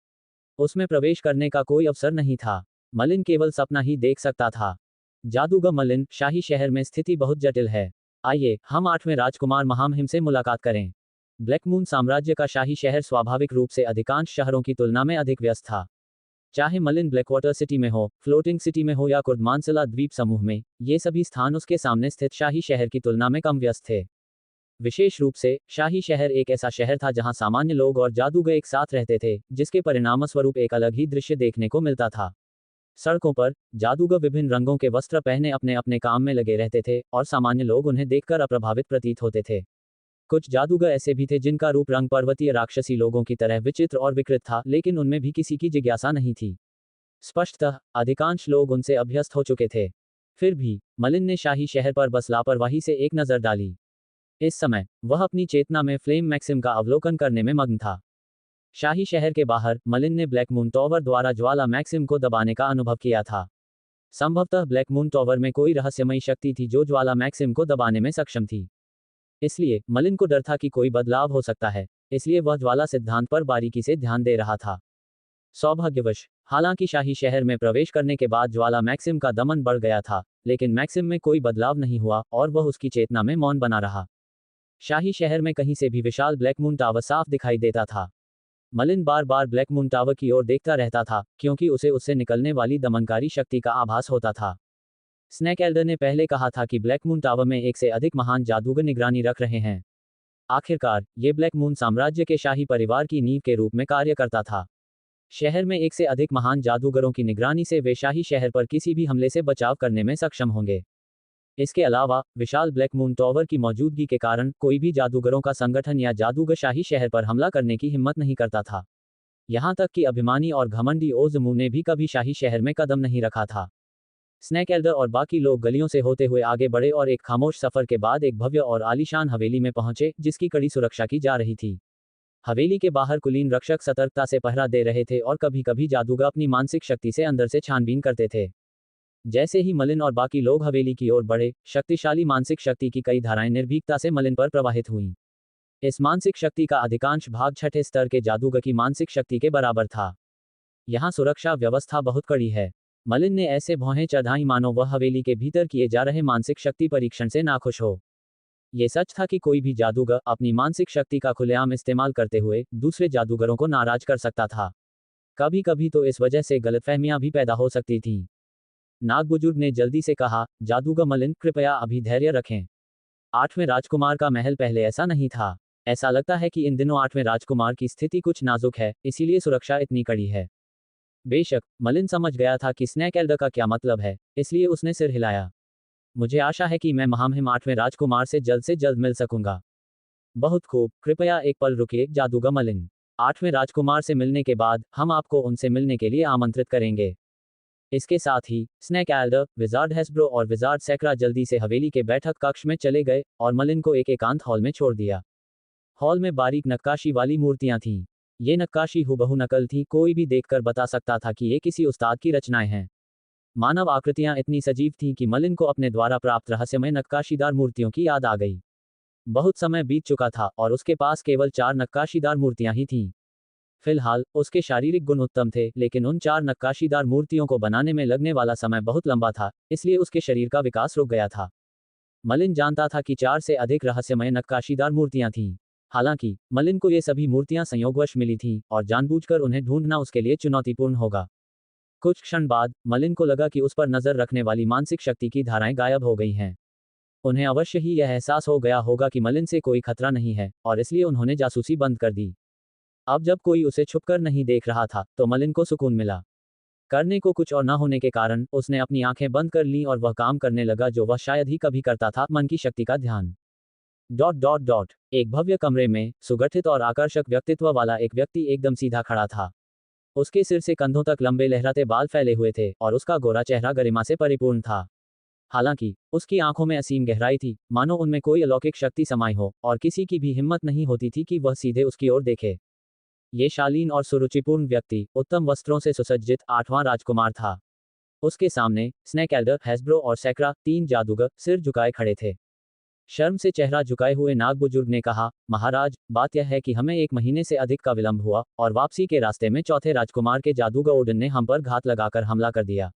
उसमें प्रवेश करने का कोई अवसर नहीं था। मलिन केवल सपना ही देख सकता था। जादूगर मलिन, शाही शहर में स्थिति बहुत जटिल है। आइए हम 8वें राजकुमार महामहिम से मुलाकात करें। ब्लैक मून साम्राज्य का शाही शहर स्वाभाविक रूप से अधिकांश शहरों की तुलना में अधिक व्यस्त था। चाहे मलिन ब्लैकवाटर सिटी में हो, फ्लोटिंग सिटी में हो या कुर्दमानसिला द्वीप समूह में, ये सभी स्थान उसके सामने स्थित शाही शहर की तुलना में कम व्यस्त थे। विशेष रूप से शाही शहर एक ऐसा शहर था जहां सामान्य लोग और जादूगर एक साथ रहते थे, जिसके परिणामस्वरूप एक अलग ही दृश्य देखने को मिलता था। सड़कों पर जादूगर विभिन्न रंगों के वस्त्र पहने अपने अपने काम में लगे रहते थे और सामान्य लोग उन्हें देखकर अप्रभावित प्रतीत होते थे। कुछ जादूगर ऐसे भी थे जिनका रूप रंग पर्वतीय राक्षसी लोगों की तरह विचित्र और विकृत था, लेकिन उनमें भी किसी की जिज्ञासा नहीं थी। स्पष्टतः अधिकांश लोग उनसे अभ्यस्त हो चुके थे। फिर भी मलिन ने शाही शहर पर बस लापरवाही से एक नजर डाली। इस समय वह अपनी चेतना में फ्लेम मैक्सिम का अवलोकन करने में मग्न था। शाही शहर के बाहर मलिन ने ब्लैक मून टावर द्वारा ज्वाला मैक्सिम को दबाने का अनुभव किया था। संभवतः ब्लैक मून टावर में कोई रहस्यमयी शक्ति थी जो ज्वाला मैक्सिम को दबाने में सक्षम थी। इसलिए मलिन को डर था कि कोई बदलाव हो सकता है, इसलिए वह ज्वाला सिद्धांत पर बारीकी से ध्यान दे रहा था। सौभाग्यवश हालांकि शाही शहर में प्रवेश करने के बाद ज्वाला मैक्सिम का दमन बढ़ गया था, लेकिन मैक्सिम में कोई बदलाव नहीं हुआ और वह उसकी चेतना में मौन बना रहा। शाही शहर में कहीं से भी विशाल ब्लैक मून टावर साफ दिखाई देता था। मलिन बार बार ब्लैक मून टावर की ओर देखता रहता था, क्योंकि उसे उससे निकलने वाली दमनकारी शक्ति का आभास होता था। स्नेक एल्डर ने पहले कहा था कि ब्लैक मून टावर में एक से अधिक महान जादूगर निगरानी रख रहे हैं। आखिरकार, ये ब्लैक मून साम्राज्य के शाही परिवार की नींव के रूप में कार्य करता था। शहर में एक से अधिक महान जादूगरों की निगरानी से वे शाही शहर पर किसी भी हमले से बचाव करने में सक्षम होंगे। इसके अलावा, विशाल ब्लैक मून टावर की मौजूदगी के कारण कोई भी जादूगरों का संगठन या जादूगर शाही शहर पर हमला करने की हिम्मत नहीं करता था। यहाँ तक कि अभिमानी और घमंडी ओज़मू ने भी कभी शाही शहर में कदम नहीं रखा था। स्नेक एल्डर और बाकी लोग गलियों से होते हुए आगे बढ़े और एक खामोश सफर के बाद एक भव्य और आलीशान हवेली में पहुंचे, जिसकी कड़ी सुरक्षा की जा रही थी। हवेली के बाहर कुलीन रक्षक सतर्कता से पहरा दे रहे थे और कभी कभी जादूगर अपनी मानसिक शक्ति से अंदर से छानबीन करते थे। जैसे ही मलिन और बाकी लोग हवेली की ओर बढ़े, शक्तिशाली मानसिक शक्ति की कई धाराएं निर्भीकता से मलिन पर प्रवाहित हुईं। इस मानसिक शक्ति का अधिकांश भाग छठे स्तर के जादूगर की मानसिक शक्ति के बराबर था। यहाँ सुरक्षा व्यवस्था बहुत कड़ी है। मलिन ने ऐसे भौहें चढ़ाई मानो वह हवेली के भीतर किए जा रहे मानसिक शक्ति परीक्षण से नाखुश हो। ये सच था कि कोई भी जादूगर अपनी मानसिक शक्ति का खुलेआम इस्तेमाल करते हुए दूसरे जादूगरों को नाराज कर सकता था। कभी कभी तो इस वजह से गलतफहमियां भी पैदा हो सकती थीं। नाग बुजुर्ग ने जल्दी से कहा, जादूगर मलिन, कृपया अभी धैर्य रखें। 8वें राजकुमार का महल पहले ऐसा नहीं था। ऐसा लगता है कि इन दिनों 8वें राजकुमार की स्थिति कुछ नाजुक है, इसीलिए सुरक्षा इतनी कड़ी है। बेशक, मलिन समझ गया था कि स्नेक एल्डर का क्या मतलब है, इसलिए उसने सिर हिलाया। मुझे आशा है कि मैं महामहिम 8वें राजकुमार से जल्द मिल सकूंगा। बहुत खूब, कृपया एक पल रुकिए, जादूगर मलिन। 8वें राजकुमार से मिलने के बाद, हम आपको उनसे मिलने के लिए आमंत्रित करेंगे। इसके साथ ही, स्नेक एल्डर, विजार्ड हेस्ब्रो और विजार्ड सैक्रा जल्दी से हवेली के बैठक कक्ष में चले गए और मलिन को एक एकांत हॉल में छोड़ दिया। हॉल में बारीक नक्काशी वाली मूर्तियां थीं। ये नक्काशी हुबहू नकल थी, कोई भी देखकर बता सकता था कि ये किसी उस्ताद की रचनाएं हैं। मानव आकृतियां इतनी सजीव थीं कि मलिन को अपने द्वारा प्राप्त रहस्यमय नक्काशीदार मूर्तियों की याद आ गई। बहुत समय बीत चुका था और उसके पास केवल 4 नक्काशीदार मूर्तियां ही थीं। फिलहाल, उसके शारीरिक गुण उत्तम थे, लेकिन उन 4 नक्काशीदार मूर्तियों को बनाने में लगने वाला समय बहुत लंबा था, इसलिए उसके शरीर का विकास रुक गया था। मलिन जानता था कि 4 से अधिक रहस्यमय नक्काशीदार मूर्तियां थीं। हालांकि, मलिन को ये सभी मूर्तियां संयोगवश मिली थीं, और जानबूझकर उन्हें ढूंढना उसके लिए चुनौतीपूर्ण होगा। कुछ क्षण बाद, मलिन को लगा कि उस पर नजर रखने वाली मानसिक शक्ति की धाराएं गायब हो गई हैं। उन्हें अवश्य ही यह एहसास हो गया होगा कि मलिन से कोई खतरा नहीं है, और इसलिए उन्होंने जासूसी बंद कर दी। अब जब कोई उसे छुपकर नहीं देख रहा था, तो मलिन को सुकून मिला। करने को कुछ और न होने के कारण उसने अपनी आंखें बंद कर लीं और वह काम करने लगा जो वह शायद ही कभी करता था, मन की शक्ति का ध्यान। एक भव्य कमरे में, सुगठित और आकर्षक व्यक्तित्व वाला एक व्यक्ति एकदम सीधा खड़ा था। उसके सिर से कंधों तक लंबे लहराते बाल फैले हुए थे और उसका गोरा चेहरा गरिमा से परिपूर्ण था। हालांकि, उसकी आंखों में असीम गहराई थी, मानो उनमें कोई अलौकिक शक्ति समाई हो, और किसी की भी हिम्मत नहीं होती थी कि वह सीधे उसकी ओर देखे। ये शालीन और सुरुचिपूर्ण व्यक्ति, उत्तम वस्त्रों से सुसज्जित 8वां राजकुमार था। उसके सामने, स्नेक एल्डर, हेस्ब्रो और सैक्रा, 3 जादूगर, सिर झुकाए खड़े थे। शर्म से चेहरा झुकाए हुए नाग बुजुर्ग ने कहा, महाराज, बात यह है कि हमें 1 महीने से अधिक का विलंब हुआ, और वापसी के रास्ते में चौथे राजकुमार के जादूगर ओडन ने हम पर घात लगाकर हमला कर दिया।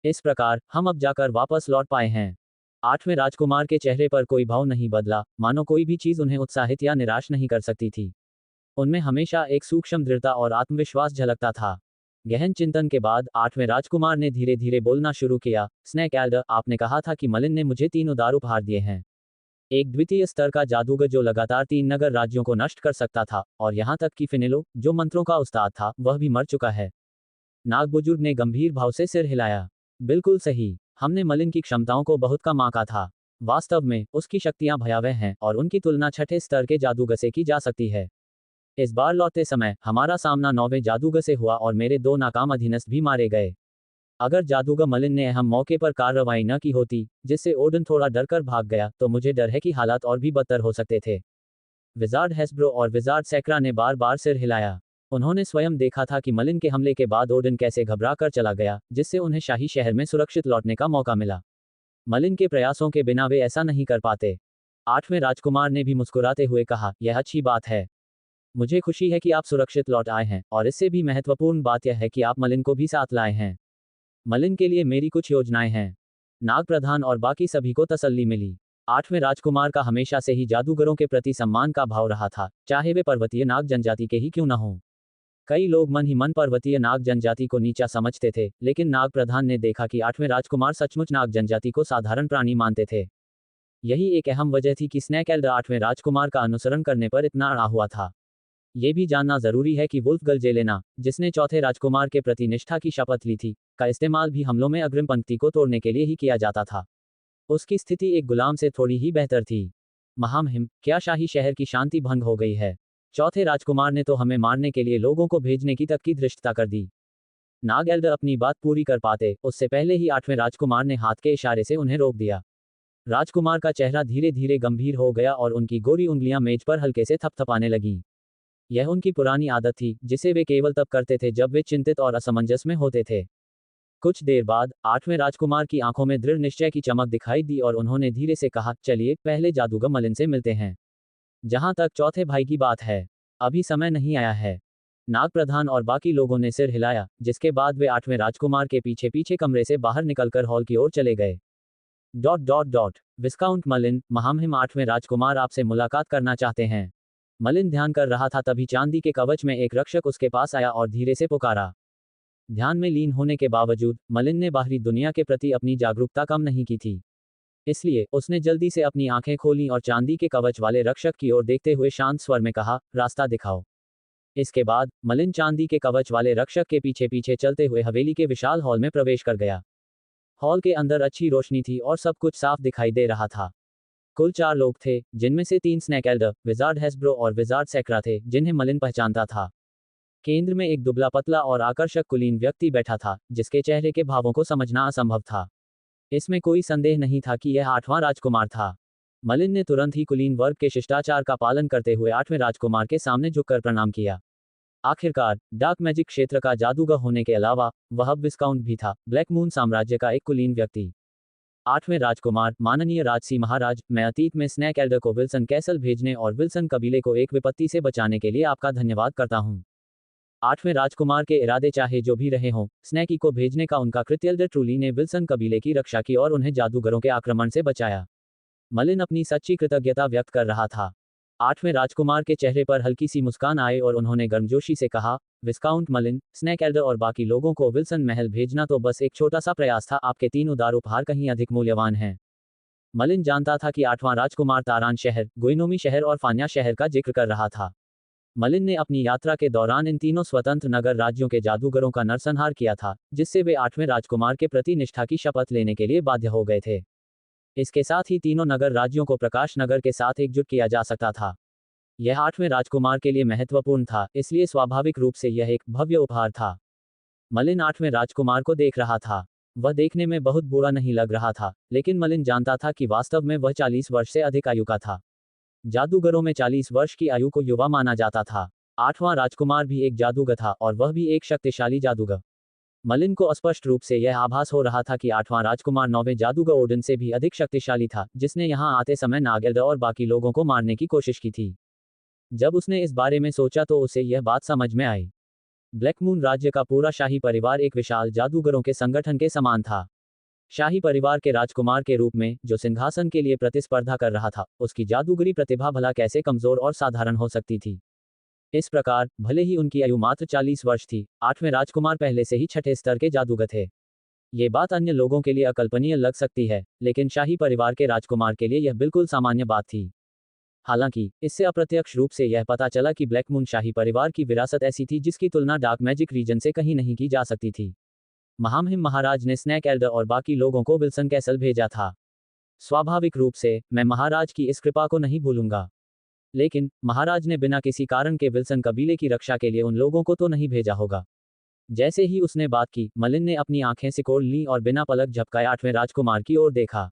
इस प्रकार, हम अब जाकर वापस लौट पाए हैं। 8वें राजकुमार के चेहरे पर कोई भाव नहीं बदला, मानो कोई भी चीज उन्हें उत्साहित या निराश नहीं कर सकती थी। उनमें हमेशा एक सूक्ष्म दृढ़ता और आत्मविश्वास झलकता था। गहन चिंतन के बाद 8वें राजकुमार ने धीरे धीरे बोलना शुरू किया, स्नेक एल्डर, आपने कहा था कि मलिन ने मुझे 3 उदार उपहार दिए हैं। एक द्वितीय स्तर का जादूगर जो लगातार 3 नगर राज्यों को नष्ट कर सकता था, और यहाँ तक कि फिनिलो, जो मंत्रों का उस्ताद था, वह भी मर चुका है। नाग बुजुर्ग ने गंभीर भाव से सिर हिलाया। बिल्कुल सही, हमने मलिन की क्षमताओं को बहुत कम आंका था। वास्तव में, उसकी शक्तियां भयावह हैं, और उनकी तुलना छठे स्तर के जादूगर से की जा सकती है। इस बार लौटते समय, हमारा सामना 9वें जादूगर से हुआ और मेरे 2 नाकाम अधीनस्थ भी मारे गए। अगर जादूगर मलिन ने अहम मौके पर कार्रवाई न की होती, जिससे ओडन थोड़ा डरकर भाग गया, तो मुझे डर है कि हालात और भी बदतर हो सकते थे। विजार्ड हेस्ब्रो और विजार्ड सैक्रा ने बार बार सिर हिलाया। उन्होंने स्वयं देखा था कि मलिन के हमले के बाद ओडन कैसे घबरा कर चला गया, जिससे उन्हें शाही शहर में सुरक्षित लौटने का मौका मिला। मलिन के प्रयासों के बिना वे ऐसा नहीं कर पाते। 8वें राजकुमार ने भी मुस्कुराते हुए कहा, यह अच्छी बात है। मुझे खुशी है कि आप सुरक्षित लौट आए हैं, और इससे भी महत्वपूर्ण बात यह है कि आप मलिन को भी साथ लाए हैं। मलिन के लिए मेरी कुछ योजनाएं हैं। नाग प्रधान और बाकी सभी को तसल्ली मिली। आठवें राजकुमार का हमेशा से ही जादूगरों के प्रति सम्मान का भाव रहा था, चाहे वे पर्वतीय नाग जनजाति के ही क्यों न हों। कई लोग मन ही मन पर्वतीय नाग जनजाति को नीचा समझते थे, लेकिन नाग प्रधान ने देखा कि आठवें राजकुमार सचमुच नाग जनजाति को साधारण प्राणी मानते थे। यही एक अहम वजह थी कि स्नैक एल्डर आठवें राजकुमार का अनुसरण करने पर इतना अड़ा हुआ था। ये भी जानना जरूरी है कि वुल्फगल जेलेना, जिसने चौथे राजकुमार के प्रति निष्ठा की शपथ ली थी, का इस्तेमाल भी हमलों में अग्रिम पंक्ति को तोड़ने के लिए ही किया जाता था। उसकी स्थिति एक गुलाम से थोड़ी ही बेहतर थी। महामहिम, क्या शाही शहर की शांति भंग हो गई है? चौथे राजकुमार ने तो हमें मारने के लिए लोगों को भेजने की तक की धृष्टता कर दी। नाग एल्डर अपनी बात पूरी कर पाते उससे पहले ही आठवें राजकुमार ने हाथ के इशारे से उन्हें रोक दिया। राजकुमार का चेहरा धीरे धीरे गंभीर हो गया और उनकी गोरी उंगलियां मेज पर हल्के से थपथपाने लगीं। यह उनकी पुरानी आदत थी, जिसे वे केवल तब करते थे जब वे चिंतित और असमंजस में होते थे। कुछ देर बाद आठवें राजकुमार की आंखों में दृढ़ निश्चय की चमक दिखाई दी और उन्होंने धीरे से कहा, चलिए पहले जादूगर मलिन से मिलते हैं। जहां तक चौथे भाई की बात है, अभी समय नहीं आया है। नाग प्रधान और बाकी लोगों ने सिर हिलाया, जिसके बाद वे आठवें राजकुमार के पीछे पीछे कमरे से बाहर निकलकर हॉल की ओर चले गए। विस्काउंट मलिन, महामहिम आठवें राजकुमार आपसे मुलाकात करना चाहते हैं। मलिन ध्यान कर रहा था, तभी चांदी के कवच में एक रक्षक उसके पास आया और धीरे से पुकारा। ध्यान में लीन होने के बावजूद मलिन ने बाहरी दुनिया के प्रति अपनी जागरूकता कम नहीं की थी। इसलिए उसने जल्दी से अपनी आंखें खोलीं और चांदी के कवच वाले रक्षक की ओर देखते हुए शांत स्वर में कहा, रास्ता दिखाओ। इसके बाद मलिन चांदी के कवच वाले रक्षक के पीछे पीछे चलते हुए हवेली के विशाल हॉल में प्रवेश कर गया। हॉल के अंदर अच्छी रोशनी थी और सब कुछ साफ दिखाई दे रहा था। कुल 4 लोग थे, जिनमें से 3 स्नैक एल्डर, विजार्ड हेस्ब्रो और विजार्ड सेक्रा थे, जिन्हें मलिन पहचानता था। केंद्र में एक दुबला पतला और आकर्षक कुलीन व्यक्ति बैठा था, जिसके चेहरे के भावों को समझना असंभव था। इसमें कोई संदेह नहीं था कि यह आठवां राजकुमार था। मलिन ने तुरंत ही कुलीन वर्ग के शिष्टाचार का पालन करते हुए आठवें राजकुमार के सामने झुककर प्रणाम किया। आखिरकार डार्क मैजिक क्षेत्र का जादूगर होने के अलावा वह अब विस्काउंट भी था, ब्लैक मून साम्राज्य का एक कुलीन व्यक्ति। आठवें राजकुमार, माननीय राजसी महाराज, मैं अतीत में स्नैक एल्डर को विल्सन कैसल भेजने और विल्सन कबीले को एक विपत्ति से बचाने के लिए आपका धन्यवाद करता हूं। आठवें राजकुमार के इरादे चाहे जो भी रहे हों, स्नैकी को भेजने का उनका कृत्य एल्डर ट्रूली ने विल्सन कबीले की रक्षा की और उन्हें जादूगरों के आक्रमण से बचाया। मलिन अपनी सच्ची कृतज्ञता व्यक्त कर रहा था। आठवें राजकुमार के चेहरे पर हल्की सी मुस्कान आई और उन्होंने गर्मजोशी से कहा, विस्काउंट मलिन, स्नैक एल्डर और बाकी लोगों को विल्सन महल भेजना तो बस एक छोटा सा प्रयास था, आपके 3 उदार उपहार कहीं अधिक मूल्यवान हैं। मलिन जानता था कि आठवां राजकुमार तारान शहर, गुइनोमी शहर और फान्या शहर का जिक्र कर रहा था। मलिन ने अपनी यात्रा के दौरान इन तीनों स्वतंत्र नगर राज्यों के जादूगरों का नरसंहार किया था, जिससे वे आठवें राजकुमार के प्रति निष्ठा की शपथ लेने के लिए बाध्य हो गए थे। इसके साथ ही तीनों नगर राज्यों को प्रकाश नगर के साथ एकजुट किया जा सकता था। यह आठवें राजकुमार के लिए महत्वपूर्ण था, इसलिए स्वाभाविक रूप से यह एक भव्य उपहार था। मलिन आठवें राजकुमार को देख रहा था। वह देखने में बहुत बूढ़ा नहीं लग रहा था, लेकिन मलिन जानता था कि वास्तव में वह 40 वर्ष से अधिक आयु का था। जादूगरों में 40 वर्ष की आयु को युवा माना जाता था। आठवां राजकुमार भी एक जादूगर था और वह भी एक शक्तिशाली जादूगर। मलिन को स्पष्ट रूप से यह आभास हो रहा था कि आठवां राजकुमार 9वें जादूगर ओडिन से भी अधिक शक्तिशाली था, जिसने यहां आते समय नाग एल्डर और बाकी लोगों को मारने की कोशिश की थी। जब उसने इस बारे में सोचा तो उसे यह बात समझ में आई। ब्लैक मून राज्य का पूरा शाही परिवार एक विशाल जादूगरों के संगठन के समान था। शाही परिवार के राजकुमार के रूप में, जो सिंहासन के लिए प्रतिस्पर्धा कर रहा था, उसकी जादूगरी प्रतिभा भला कैसे कमजोर और साधारण हो सकती थी। इस प्रकार, भले ही उनकी आयु मात्र 40 वर्ष थी, आठवें राजकुमार पहले से ही 6ठे स्तर के जादूगर थे। ये बात अन्य लोगों के लिए अकल्पनीय लग सकती है, लेकिन शाही परिवार के राजकुमार के लिए यह बिल्कुल सामान्य बात थी। हालांकि, इससे अप्रत्यक्ष रूप से यह पता चला कि ब्लैक मून शाही परिवार की विरासत ऐसी थी जिसकी तुलना डार्क मैजिक रीजन से कहीं नहीं की जा सकती थी। महामहिम महाराज ने स्नैक एल्डर और बाकी लोगों को विल्सन कैसल भेजा था। स्वाभाविक रूप से, मैं महाराज की इस कृपा को नहीं भूलूंगा। लेकिन, महाराज ने बिना किसी कारण के विल्सन कबीले की रक्षा के लिए उन लोगों को तो नहीं भेजा होगा। जैसे ही उसने बात की, मलिन ने अपनी आंखें सिकोड़ लीं और बिना पलक झपकाए आठवें राजकुमार की ओर देखा।